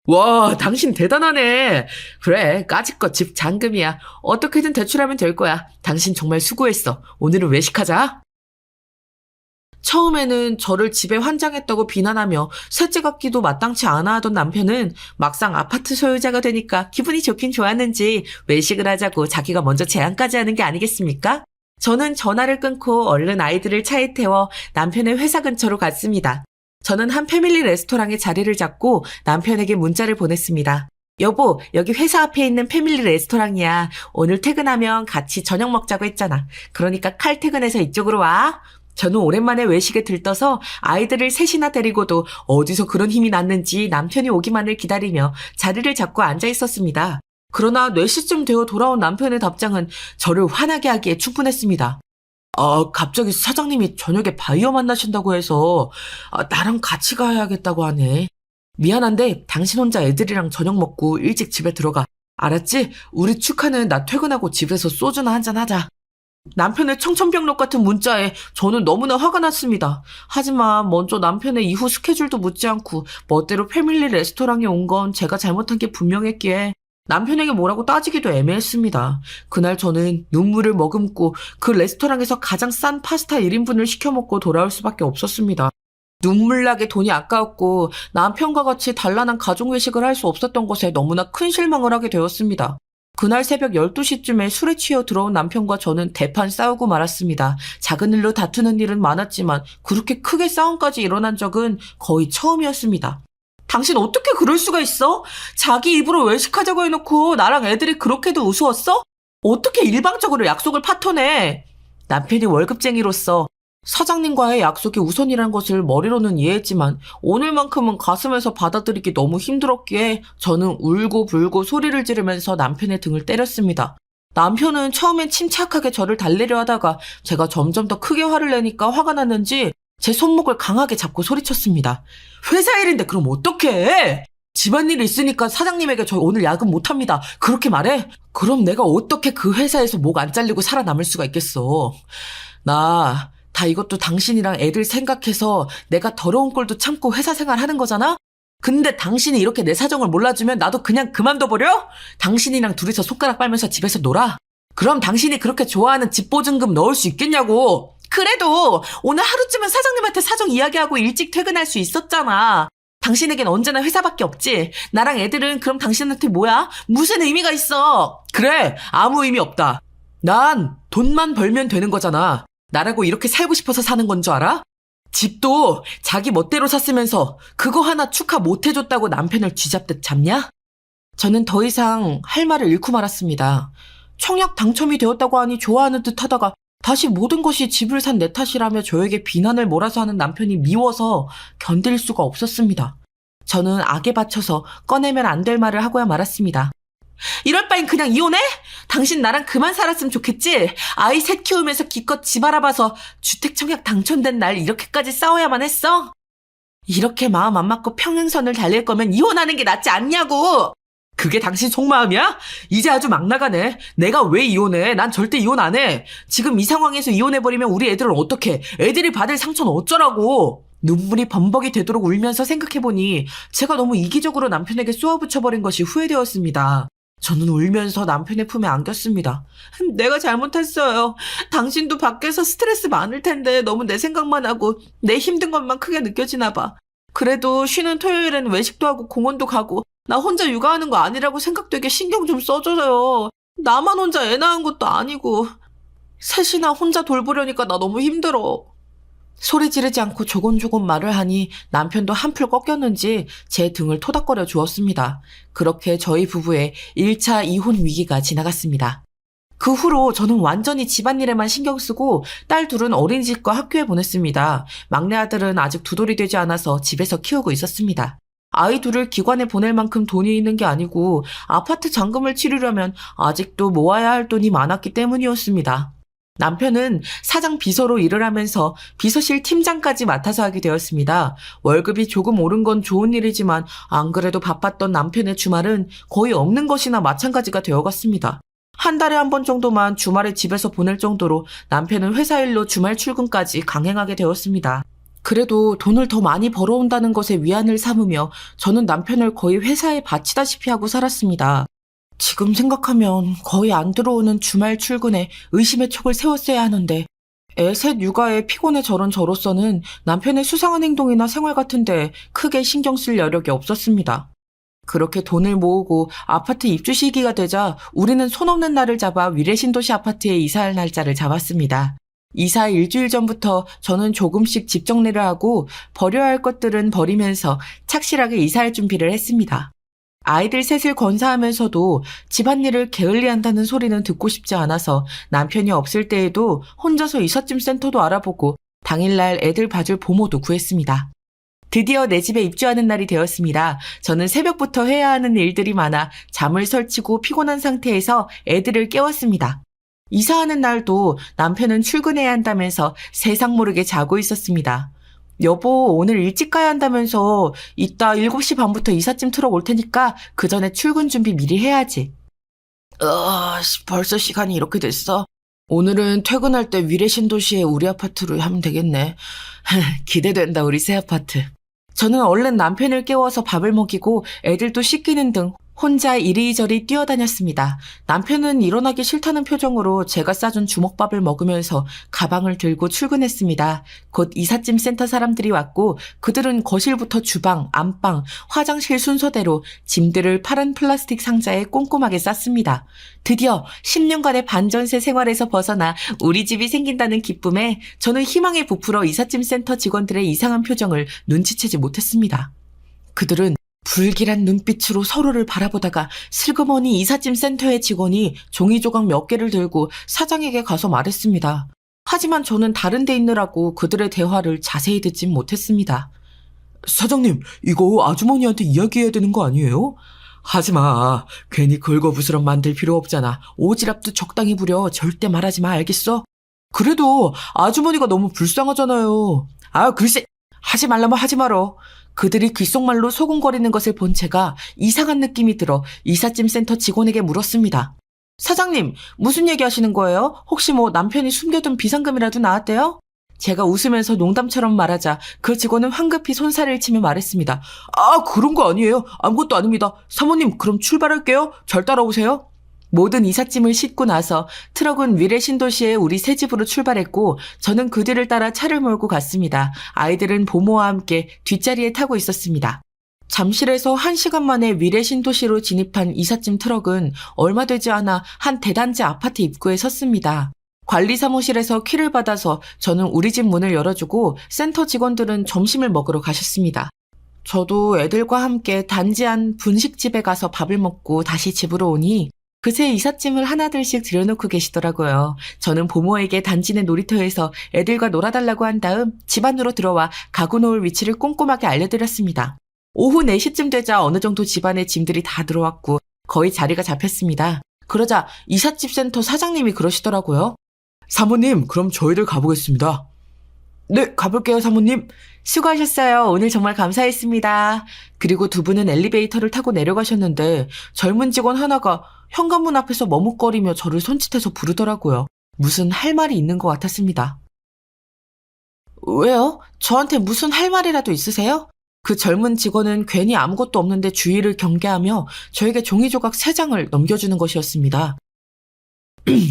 와, 당신 대단하네. 그래, 까짓것 집 잔금이야. 어떻게든 대출하면 될 거야. 당신 정말 수고했어. 오늘은 외식하자. 처음에는 저를 집에 환장했다고 비난하며 셋째 같기도 마땅치 않아 하던 남편은 막상 아파트 소유자가 되니까 기분이 좋긴 좋았는지 외식을 하자고 자기가 먼저 제안까지 하는 게 아니겠습니까? 저는 전화를 끊고 얼른 아이들을 차에 태워 남편의 회사 근처로 갔습니다. 저는 한 패밀리 레스토랑에 자리를 잡고 남편에게 문자를 보냈습니다. 여보, 여기 회사 앞에 있는 패밀리 레스토랑이야. 오늘 퇴근하면 같이 저녁 먹자고 했잖아. 그러니까 칼퇴근해서 이쪽으로 와. 저는 오랜만에 외식에 들떠서 아이들을 셋이나 데리고도 어디서 그런 힘이 났는지 남편이 오기만을 기다리며 자리를 잡고 앉아 있었습니다. 그러나 4시쯤 되어 돌아온 남편의 답장은 저를 화나게 하기에 충분했습니다. 갑자기 사장님이 저녁에 바이어 만나신다고 해서 나랑 같이 가야겠다고 하네. 미안한데 당신 혼자 애들이랑 저녁 먹고 일찍 집에 들어가. 알았지? 우리 축하는 나 퇴근하고 집에서 소주나 한잔 하자. 남편의 청천벽력 같은 문자에 저는 너무나 화가 났습니다. 하지만 먼저 남편의 이후 스케줄도 묻지 않고 멋대로 패밀리 레스토랑에 온 건 제가 잘못한 게 분명했기에 남편에게 뭐라고 따지기도 애매했습니다. 그날 저는 눈물을 머금고 그 레스토랑에서 가장 싼 파스타 1인분을 시켜 먹고 돌아올 수밖에 없었습니다. 눈물나게 돈이 아까웠고 남편과 같이 단란한 가족 외식을 할 수 없었던 것에 너무나 큰 실망을 하게 되었습니다. 그날 새벽 12시쯤에 술에 취해 들어온 남편과 저는 대판 싸우고 말았습니다. 작은 일로 다투는 일은 많았지만 그렇게 크게 싸움까지 일어난 적은 거의 처음이었습니다. 당신 어떻게 그럴 수가 있어? 자기 입으로 외식하자고 해놓고 나랑 애들이 그렇게도 우스웠어? 어떻게 일방적으로 약속을 파토내? 남편이 월급쟁이로서 사장님과의 약속이 우선이라는 것을 머리로는 이해했지만 오늘만큼은 가슴에서 받아들이기 너무 힘들었기에 저는 울고 불고 소리를 지르면서 남편의 등을 때렸습니다. 남편은 처음엔 침착하게 저를 달래려 하다가 제가 점점 더 크게 화를 내니까 화가 났는지 제 손목을 강하게 잡고 소리쳤습니다. 회사 일인데 그럼 어떡해? 집안일이 있으니까 사장님에게 저 오늘 야근 못합니다. 그렇게 말해? 그럼 내가 어떻게 그 회사에서 목 안 잘리고 살아남을 수가 있겠어. 다 이것도 당신이랑 애들 생각해서 내가 더러운 꼴도 참고 회사 생활 하는 거잖아? 근데 당신이 이렇게 내 사정을 몰라주면 나도 그냥 그만둬버려? 당신이랑 둘이서 손가락 빨면서 집에서 놀아? 그럼 당신이 그렇게 좋아하는 집 보증금 넣을 수 있겠냐고. 그래도 오늘 하루쯤은 사장님한테 사정 이야기하고 일찍 퇴근할 수 있었잖아. 당신에겐 언제나 회사밖에 없지. 나랑 애들은 그럼 당신한테 뭐야? 무슨 의미가 있어? 그래, 아무 의미 없다. 난 돈만 벌면 되는 거잖아. 나라고 이렇게 살고 싶어서 사는 건 줄 알아? 집도 자기 멋대로 샀으면서 그거 하나 축하 못 해줬다고 남편을 쥐잡듯 잡냐? 저는 더 이상 할 말을 잃고 말았습니다. 청약 당첨이 되었다고 하니 좋아하는 듯 하다가 다시 모든 것이 집을 산 내 탓이라며 저에게 비난을 몰아서 하는 남편이 미워서 견딜 수가 없었습니다. 저는 악에 받쳐서 꺼내면 안 될 말을 하고야 말았습니다. 이럴 바엔 그냥 이혼해? 당신 나랑 그만 살았으면 좋겠지? 아이 셋 키우면서 기껏 집 알아봐서 주택 청약 당첨된 날 이렇게까지 싸워야만 했어? 이렇게 마음 안 맞고 평행선을 달릴 거면 이혼하는 게 낫지 않냐고! 그게 당신 속마음이야? 이제 아주 막 나가네. 내가 왜 이혼해? 난 절대 이혼 안 해. 지금 이 상황에서 이혼해버리면 우리 애들은 어떡해? 애들이 받을 상처는 어쩌라고? 눈물이 범벅이 되도록 울면서 생각해보니 제가 너무 이기적으로 남편에게 쏘아붙여버린 것이 후회되었습니다. 저는 울면서 남편의 품에 안겼습니다. 내가 잘못했어요. 당신도 밖에서 스트레스 많을 텐데 너무 내 생각만 하고 내 힘든 것만 크게 느껴지나 봐. 그래도 쉬는 토요일엔 외식도 하고 공원도 가고 나 혼자 육아하는 거 아니라고 생각되게 신경 좀 써줘요. 나만 혼자 애 낳은 것도 아니고 셋이나 혼자 돌보려니까 나 너무 힘들어. 소리 지르지 않고 조곤조곤 말을 하니 남편도 한풀 꺾였는지 제 등을 토닥거려 주었습니다. 그렇게 저희 부부의 1차 이혼 위기가 지나갔습니다. 그 후로 저는 완전히 집안일에만 신경 쓰고 딸 둘은 어린이집과 학교에 보냈습니다. 막내 아들은 아직 2돌이 되지 않아서 집에서 키우고 있었습니다. 아이 둘을 기관에 보낼 만큼 돈이 있는 게 아니고 아파트 잔금을 치르려면 아직도 모아야 할 돈이 많았기 때문이었습니다. 남편은 사장 비서로 일을 하면서 비서실 팀장까지 맡아서 하게 되었습니다. 월급이 조금 오른 건 좋은 일이지만 안 그래도 바빴던 남편의 주말은 거의 없는 것이나 마찬가지가 되어갔습니다. 한 달에 한 번 정도만 주말에 집에서 보낼 정도로 남편은 회사 일로 주말 출근까지 강행하게 되었습니다. 그래도 돈을 더 많이 벌어온다는 것에 위안을 삼으며 저는 남편을 거의 회사에 바치다시피 하고 살았습니다. 지금 생각하면 거의 안 들어오는 주말 출근에 의심의 촉을 세웠어야 하는데 애 셋 육아에 피곤해 저런 저로서는 남편의 수상한 행동이나 생활 같은데 크게 신경 쓸 여력이 없었습니다. 그렇게 돈을 모으고 아파트 입주 시기가 되자 우리는 손 없는 날을 잡아 위례신도시 아파트에 이사할 날짜를 잡았습니다. 이사 일주일 전부터 저는 조금씩 집 정리를 하고 버려야 할 것들은 버리면서 착실하게 이사할 준비를 했습니다. 아이들 셋을 건사하면서도 집안일을 게을리한다는 소리는 듣고 싶지 않아서 남편이 없을 때에도 혼자서 이삿짐 센터도 알아보고 당일날 애들 봐줄 보모도 구했습니다. 드디어 내 집에 입주하는 날이 되었습니다. 저는 새벽부터 해야 하는 일들이 많아 잠을 설치고 피곤한 상태에서 애들을 깨웠습니다. 이사하는 날도 남편은 출근해야 한다면서 세상 모르게 자고 있었습니다. 여보, 오늘 일찍 가야 한다면서 이따 7시 반부터 이삿짐 트럭 올 테니까 그 전에 출근 준비 미리 해야지. 벌써 시간이 이렇게 됐어? 오늘은 퇴근할 때 위례신도시에 우리 아파트로 하면 되겠네. 기대된다, 우리 새 아파트. 저는 얼른 남편을 깨워서 밥을 먹이고 애들도 씻기는 등 혼자 이리저리 뛰어다녔습니다. 남편은 일어나기 싫다는 표정으로 제가 싸준 주먹밥을 먹으면서 가방을 들고 출근했습니다. 곧 이삿짐 센터 사람들이 왔고 그들은 거실부터 주방, 안방, 화장실 순서대로 짐들을 파란 플라스틱 상자에 꼼꼼하게 쌌습니다. 드디어 10년간의 반전세 생활에서 벗어나 우리 집이 생긴다는 기쁨에 저는 희망에 부풀어 이삿짐 센터 직원들의 이상한 표정을 눈치채지 못했습니다. 그들은 불길한 눈빛으로 서로를 바라보다가 슬그머니 이삿짐 센터의 직원이 종이 조각 몇 개를 들고 사장에게 가서 말했습니다. 하지만 저는 다른 데 있느라고 그들의 대화를 자세히 듣진 못했습니다. 사장님, 이거 아주머니한테 이야기해야 되는 거 아니에요? 하지마. 괜히 긁어부스럼 만들 필요 없잖아. 오지랖도 적당히 부려. 절대 말하지 마, 알겠어? 그래도 아주머니가 너무 불쌍하잖아요. 글쎄, 하지 말라면 하지 말어. 그들이 귓속말로 소곤거리는 것을 본 제가 이상한 느낌이 들어 이삿짐 센터 직원에게 물었습니다. 사장님, 무슨 얘기 하시는 거예요? 혹시 남편이 숨겨둔 비상금이라도 나왔대요? 제가 웃으면서 농담처럼 말하자 그 직원은 황급히 손살을 치며 말했습니다. 그런 거 아니에요. 아무것도 아닙니다. 사모님, 그럼 출발할게요. 절 따라오세요. 모든 이삿짐을 싣고 나서 트럭은 위례신도시에 우리 새 집으로 출발했고 저는 그 뒤를 따라 차를 몰고 갔습니다. 아이들은 보모와 함께 뒷자리에 타고 있었습니다. 잠실에서 1시간 만에 위례신도시로 진입한 이삿짐 트럭은 얼마 되지 않아 한 대단지 아파트 입구에 섰습니다. 관리 사무실에서 키를 받아서 저는 우리 집 문을 열어주고 센터 직원들은 점심을 먹으러 가셨습니다. 저도 애들과 함께 단지 안 분식집에 가서 밥을 먹고 다시 집으로 오니 그새 이삿짐을 하나둘씩 들여놓고 계시더라고요. 저는 보모에게 단지 내 놀이터에서 애들과 놀아달라고 한 다음 집 안으로 들어와 가구 놓을 위치를 꼼꼼하게 알려드렸습니다. 오후 4시쯤 되자 어느 정도 집안에 짐들이 다 들어왔고 거의 자리가 잡혔습니다. 그러자 이삿짐 센터 사장님이 그러시더라고요. 사모님, 그럼 저희들 가보겠습니다. 네, 가볼게요, 사모님. 수고하셨어요. 오늘 정말 감사했습니다. 그리고 두 분은 엘리베이터를 타고 내려가셨는데 젊은 직원 하나가 현관문 앞에서 머뭇거리며 저를 손짓해서 부르더라고요. 무슨 할 말이 있는 것 같았습니다. 왜요? 저한테 무슨 할 말이라도 있으세요? 그 젊은 직원은 괜히 아무것도 없는데 주의를 경계하며 저에게 종이 조각 3장을 넘겨주는 것이었습니다.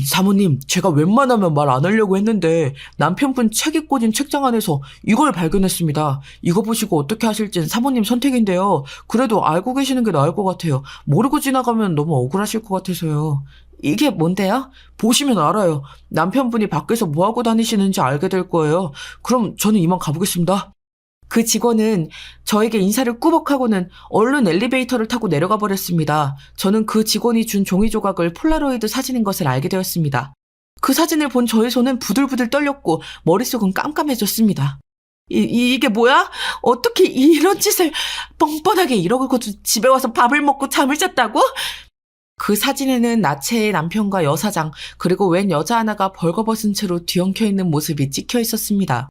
사모님, 제가 웬만하면 말 안 하려고 했는데 남편분 책이 꽂인 책장 안에서 이걸 발견했습니다. 이거 보시고 어떻게 하실진 사모님 선택인데요. 그래도 알고 계시는 게 나을 것 같아요. 모르고 지나가면 너무 억울하실 것 같아서요. 이게 뭔데요? 보시면 알아요. 남편분이 밖에서 뭐하고 다니시는지 알게 될 거예요. 그럼 저는 이만 가보겠습니다. 그 직원은 저에게 인사를 꾸벅하고는 얼른 엘리베이터를 타고 내려가 버렸습니다. 저는 그 직원이 준 종이 조각을 폴라로이드 사진인 것을 알게 되었습니다. 그 사진을 본 저의 손은 부들부들 떨렸고 머릿속은 깜깜해졌습니다. 이게 뭐야? 어떻게 이런 짓을 뻔뻔하게 이러고 집에 와서 밥을 먹고 잠을 잤다고? 그 사진에는 나체의 남편과 여사장 그리고 웬 여자 하나가 벌거벗은 채로 뒤엉켜 있는 모습이 찍혀 있었습니다.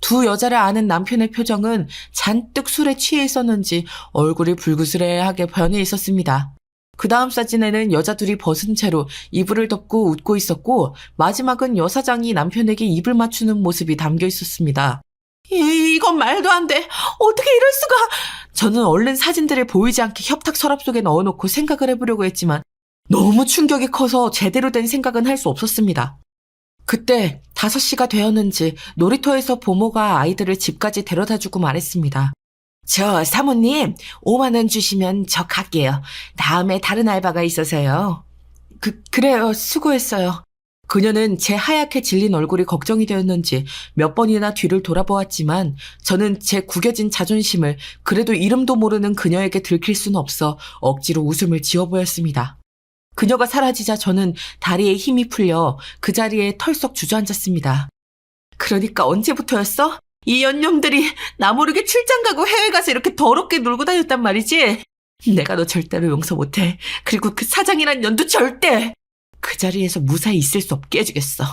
두 여자를 아는 남편의 표정은 잔뜩 술에 취해 있었는지 얼굴이 불그스레하게 변해 있었습니다. 그 다음 사진에는 여자 둘이 벗은 채로 이불을 덮고 웃고 있었고 마지막은 여사장이 남편에게 입을 맞추는 모습이 담겨 있었습니다. 이건 말도 안 돼. 어떻게 이럴 수가. 저는 얼른 사진들을 보이지 않게 협탁 서랍 속에 넣어놓고 생각을 해보려고 했지만 너무 충격이 커서 제대로 된 생각은 할 수 없었습니다. 그때 5시가 되었는지 놀이터에서 보모가 아이들을 집까지 데려다주고 말했습니다. 저 사모님 5만 원 주시면 저 갈게요. 다음에 다른 알바가 있어서요. 그래요. 수고했어요. 그녀는 제 하얗게 질린 얼굴이 걱정이 되었는지 몇 번이나 뒤를 돌아보았지만 저는 제 구겨진 자존심을 그래도 이름도 모르는 그녀에게 들킬 수는 없어 억지로 웃음을 지어 보였습니다. 그녀가 사라지자 저는 다리에 힘이 풀려 그 자리에 털썩 주저앉았습니다. 그러니까 언제부터였어? 이 연놈들이 나 모르게 출장 가고 해외 가서 이렇게 더럽게 놀고 다녔단 말이지? 내가 너 절대로 용서 못해. 그리고 그 사장이란 년도 절대! 그 자리에서 무사히 있을 수 없게 해주겠어.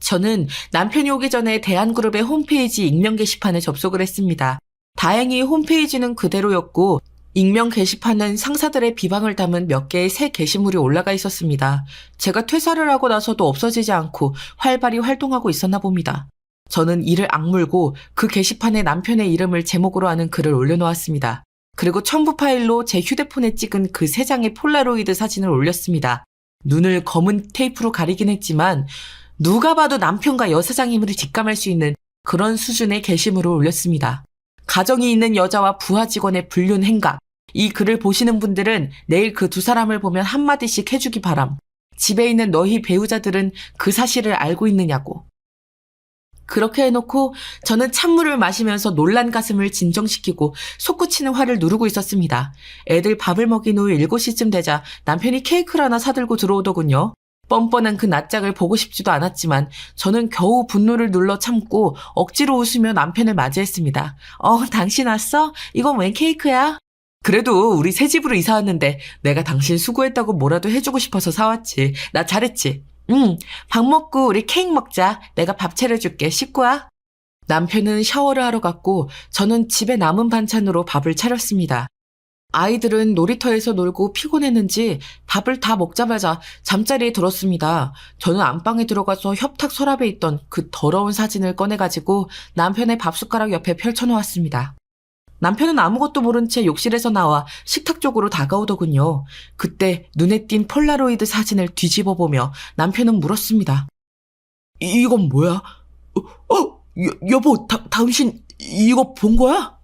저는 남편이 오기 전에 대한그룹의 홈페이지 익명 게시판에 접속을 했습니다. 다행히 홈페이지는 그대로였고 익명 게시판은 상사들의 비방을 담은 몇 개의 새 게시물이 올라가 있었습니다. 제가 퇴사를 하고 나서도 없어지지 않고 활발히 활동하고 있었나 봅니다. 저는 이를 악물고 그 게시판에 남편의 이름을 제목으로 하는 글을 올려놓았습니다. 그리고 첨부 파일로 제 휴대폰에 찍은 그 3장의 폴라로이드 사진을 올렸습니다. 눈을 검은 테이프로 가리긴 했지만 누가 봐도 남편과 여사장임을 직감할 수 있는 그런 수준의 게시물을 올렸습니다. 가정이 있는 여자와 부하 직원의 불륜 행각. 이 글을 보시는 분들은 내일 그 두 사람을 보면 한마디씩 해주기 바람. 집에 있는 너희 배우자들은 그 사실을 알고 있느냐고. 그렇게 해놓고 저는 찬물을 마시면서 놀란 가슴을 진정시키고 솟구치는 화를 누르고 있었습니다. 애들 밥을 먹인 후 7시쯤 되자 남편이 케이크를 하나 사들고 들어오더군요. 뻔뻔한 그 낯짝을 보고 싶지도 않았지만 저는 겨우 분노를 눌러 참고 억지로 웃으며 남편을 맞이했습니다. 당신 왔어? 이건 웬 케이크야? 그래도 우리 새 집으로 이사 왔는데 내가 당신 수고했다고 뭐라도 해주고 싶어서 사왔지. 나 잘했지? 응, 밥 먹고 우리 케이크 먹자. 내가 밥 차려줄게. 씻고 와. 남편은 샤워를 하러 갔고 저는 집에 남은 반찬으로 밥을 차렸습니다. 아이들은 놀이터에서 놀고 피곤했는지 밥을 다 먹자마자 잠자리에 들었습니다. 저는 안방에 들어가서 협탁 서랍에 있던 그 더러운 사진을 꺼내가지고 남편의 밥숟가락 옆에 펼쳐놓았습니다. 남편은 아무것도 모른 채 욕실에서 나와 식탁 쪽으로 다가오더군요. 그때 눈에 띈 폴라로이드 사진을 뒤집어보며 남편은 물었습니다. 이건 뭐야? 여보, 당신 이거 본 거야?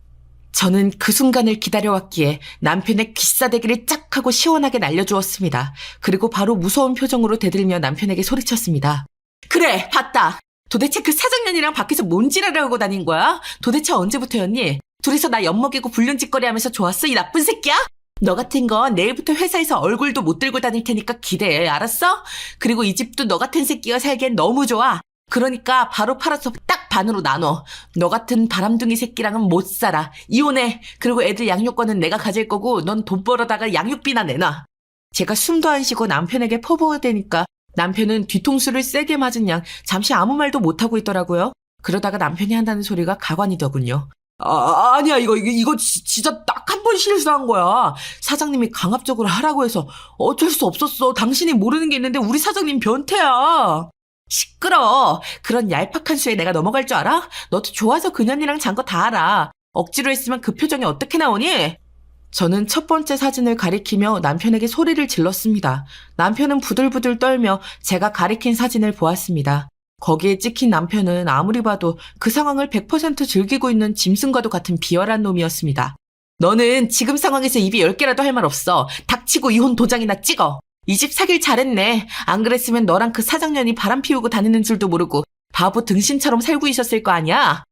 저는 그 순간을 기다려왔기에 남편의 귀싸대기를 짝 하고 시원하게 날려주었습니다. 그리고 바로 무서운 표정으로 대들며 남편에게 소리쳤습니다. 그래, 봤다. 도대체 그 사장년이랑 밖에서 뭔 지랄을 하고 다닌 거야? 도대체 언제부터였니? 둘이서 나 엿먹이고 불륜짓거리 하면서 좋았어? 이 나쁜 새끼야? 너 같은 건 내일부터 회사에서 얼굴도 못 들고 다닐 테니까 기대해. 알았어? 그리고 이 집도 너 같은 새끼가 살기엔 너무 좋아. 그러니까 바로 팔아서 딱 반으로 나눠. 너 같은 바람둥이 새끼랑은 못 살아. 이혼해. 그리고 애들 양육권은 내가 가질 거고 넌 돈 벌어다가 양육비나 내놔. 제가 숨도 안 쉬고 남편에게 퍼부어대니까 남편은 뒤통수를 세게 맞은 양 잠시 아무 말도 못하고 있더라고요. 그러다가 남편이 한다는 소리가 가관이더군요. 아니야, 이거 진짜 딱 한 번 실수한 거야. 사장님이 강압적으로 하라고 해서 어쩔 수 없었어. 당신이 모르는 게 있는데 우리 사장님 변태야. 시끄러. 그런 얄팍한 수에 내가 넘어갈 줄 알아? 너도 좋아서 그년이랑 잔 거 다 알아. 억지로 했으면 그 표정이 어떻게 나오니? 저는 첫 번째 사진을 가리키며 남편에게 소리를 질렀습니다. 남편은 부들부들 떨며 제가 가리킨 사진을 보았습니다. 거기에 찍힌 남편은 아무리 봐도 그 상황을 100% 즐기고 있는 짐승과도 같은 비열한 놈이었습니다. 너는 지금 상황에서 입이 10개라도 할 말 없어. 닥치고 이혼 도장이나 찍어. 이 집 사길 잘했네. 안 그랬으면 너랑 그 사장년이 바람 피우고 다니는 줄도 모르고 바보 등신처럼 살고 있었을 거 아니야?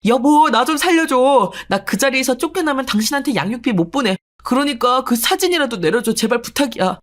여보, 나 좀 살려줘. 나 그 자리에서 쫓겨나면 당신한테 양육비 못 보내. 그러니까 그 사진이라도 내려줘. 제발 부탁이야.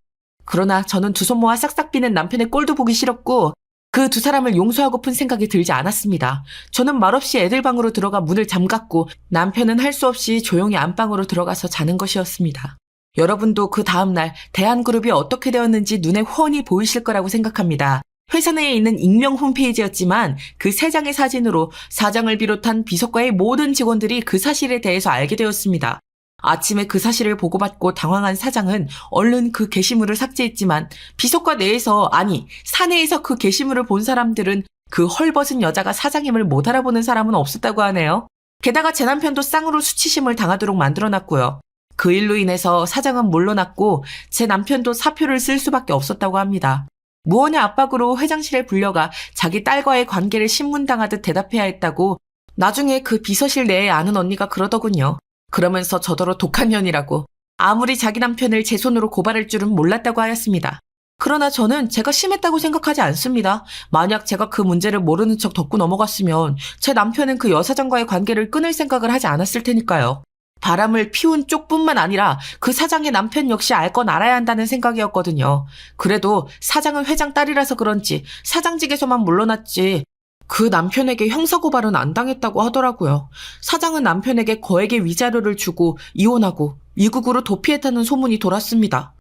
그러나 저는 두 손 모아 싹싹 비는 남편의 꼴도 보기 싫었고 그 두 사람을 용서하고픈 생각이 들지 않았습니다. 저는 말없이 애들 방으로 들어가 문을 잠갔고 남편은 할 수 없이 조용히 안방으로 들어가서 자는 것이었습니다. 여러분도 그 다음날 대한그룹이 어떻게 되었는지 눈에 훤히 보이실 거라고 생각합니다. 회사 내에 있는 익명 홈페이지였지만 그 3장의 사진으로 사장을 비롯한 비서과의 모든 직원들이 그 사실에 대해서 알게 되었습니다. 아침에 그 사실을 보고받고 당황한 사장은 얼른 그 게시물을 삭제했지만 비서과 내에서 아니 사내에서 그 게시물을 본 사람들은 그 헐벗은 여자가 사장임을 못 알아보는 사람은 없었다고 하네요. 게다가 제 남편도 쌍으로 수치심을 당하도록 만들어놨고요. 그 일로 인해서 사장은 물러났고 제 남편도 사표를 쓸 수밖에 없었다고 합니다. 무언의 압박으로 회장실에 불려가 자기 딸과의 관계를 신문당하듯 대답해야 했다고 나중에 그 비서실 내에 아는 언니가 그러더군요. 그러면서 저더러 독한 년이라고 아무리 자기 남편을 제 손으로 고발할 줄은 몰랐다고 하였습니다. 그러나 저는 제가 심했다고 생각하지 않습니다. 만약 제가 그 문제를 모르는 척 덮고 넘어갔으면 제 남편은 그 여사장과의 관계를 끊을 생각을 하지 않았을 테니까요. 바람을 피운 쪽뿐만 아니라 그 사장의 남편 역시 알 건 알아야 한다는 생각이었거든요. 그래도 사장은 회장 딸이라서 그런지 사장직에서만 물러났지 그 남편에게 형사고발은 안 당했다고 하더라고요. 사장은 남편에게 거액의 위자료를 주고 이혼하고 미국으로 도피했다는 소문이 돌았습니다.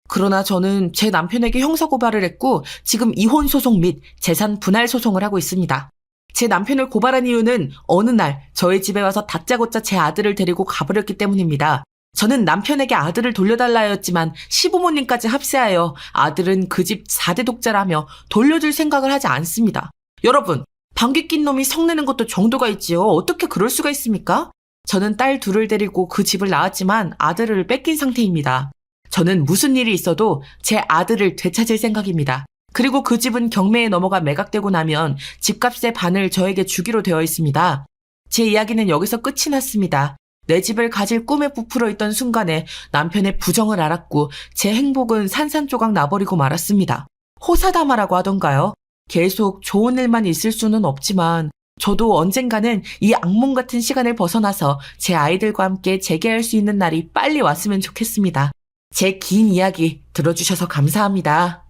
그러나 저는 제 남편에게 형사고발을 했고 지금 이혼소송 및 재산 분할 소송을 하고 있습니다. 제 남편을 고발한 이유는 어느 날 저희 집에 와서 다짜고짜 제 아들을 데리고 가버렸기 때문입니다. 저는 남편에게 아들을 돌려달라 하였지만 시부모님까지 합세하여 아들은 그 집 4대 독자라며 돌려줄 생각을 하지 않습니다. 여러분, 방귀 낀 놈이 성내는 것도 정도가 있지요. 어떻게 그럴 수가 있습니까? 저는 딸 둘을 데리고 그 집을 나왔지만 아들을 뺏긴 상태입니다. 저는 무슨 일이 있어도 제 아들을 되찾을 생각입니다. 그리고 그 집은 경매에 넘어가 매각되고 나면 집값의 반을 저에게 주기로 되어 있습니다. 제 이야기는 여기서 끝이 났습니다. 내 집을 가질 꿈에 부풀어 있던 순간에 남편의 부정을 알았고 제 행복은 산산조각 나버리고 말았습니다. 호사다마라고 하던가요? 계속 좋은 일만 있을 수는 없지만 저도 언젠가는 이 악몽 같은 시간을 벗어나서 제 아이들과 함께 재개할 수 있는 날이 빨리 왔으면 좋겠습니다. 제 긴 이야기 들어주셔서 감사합니다.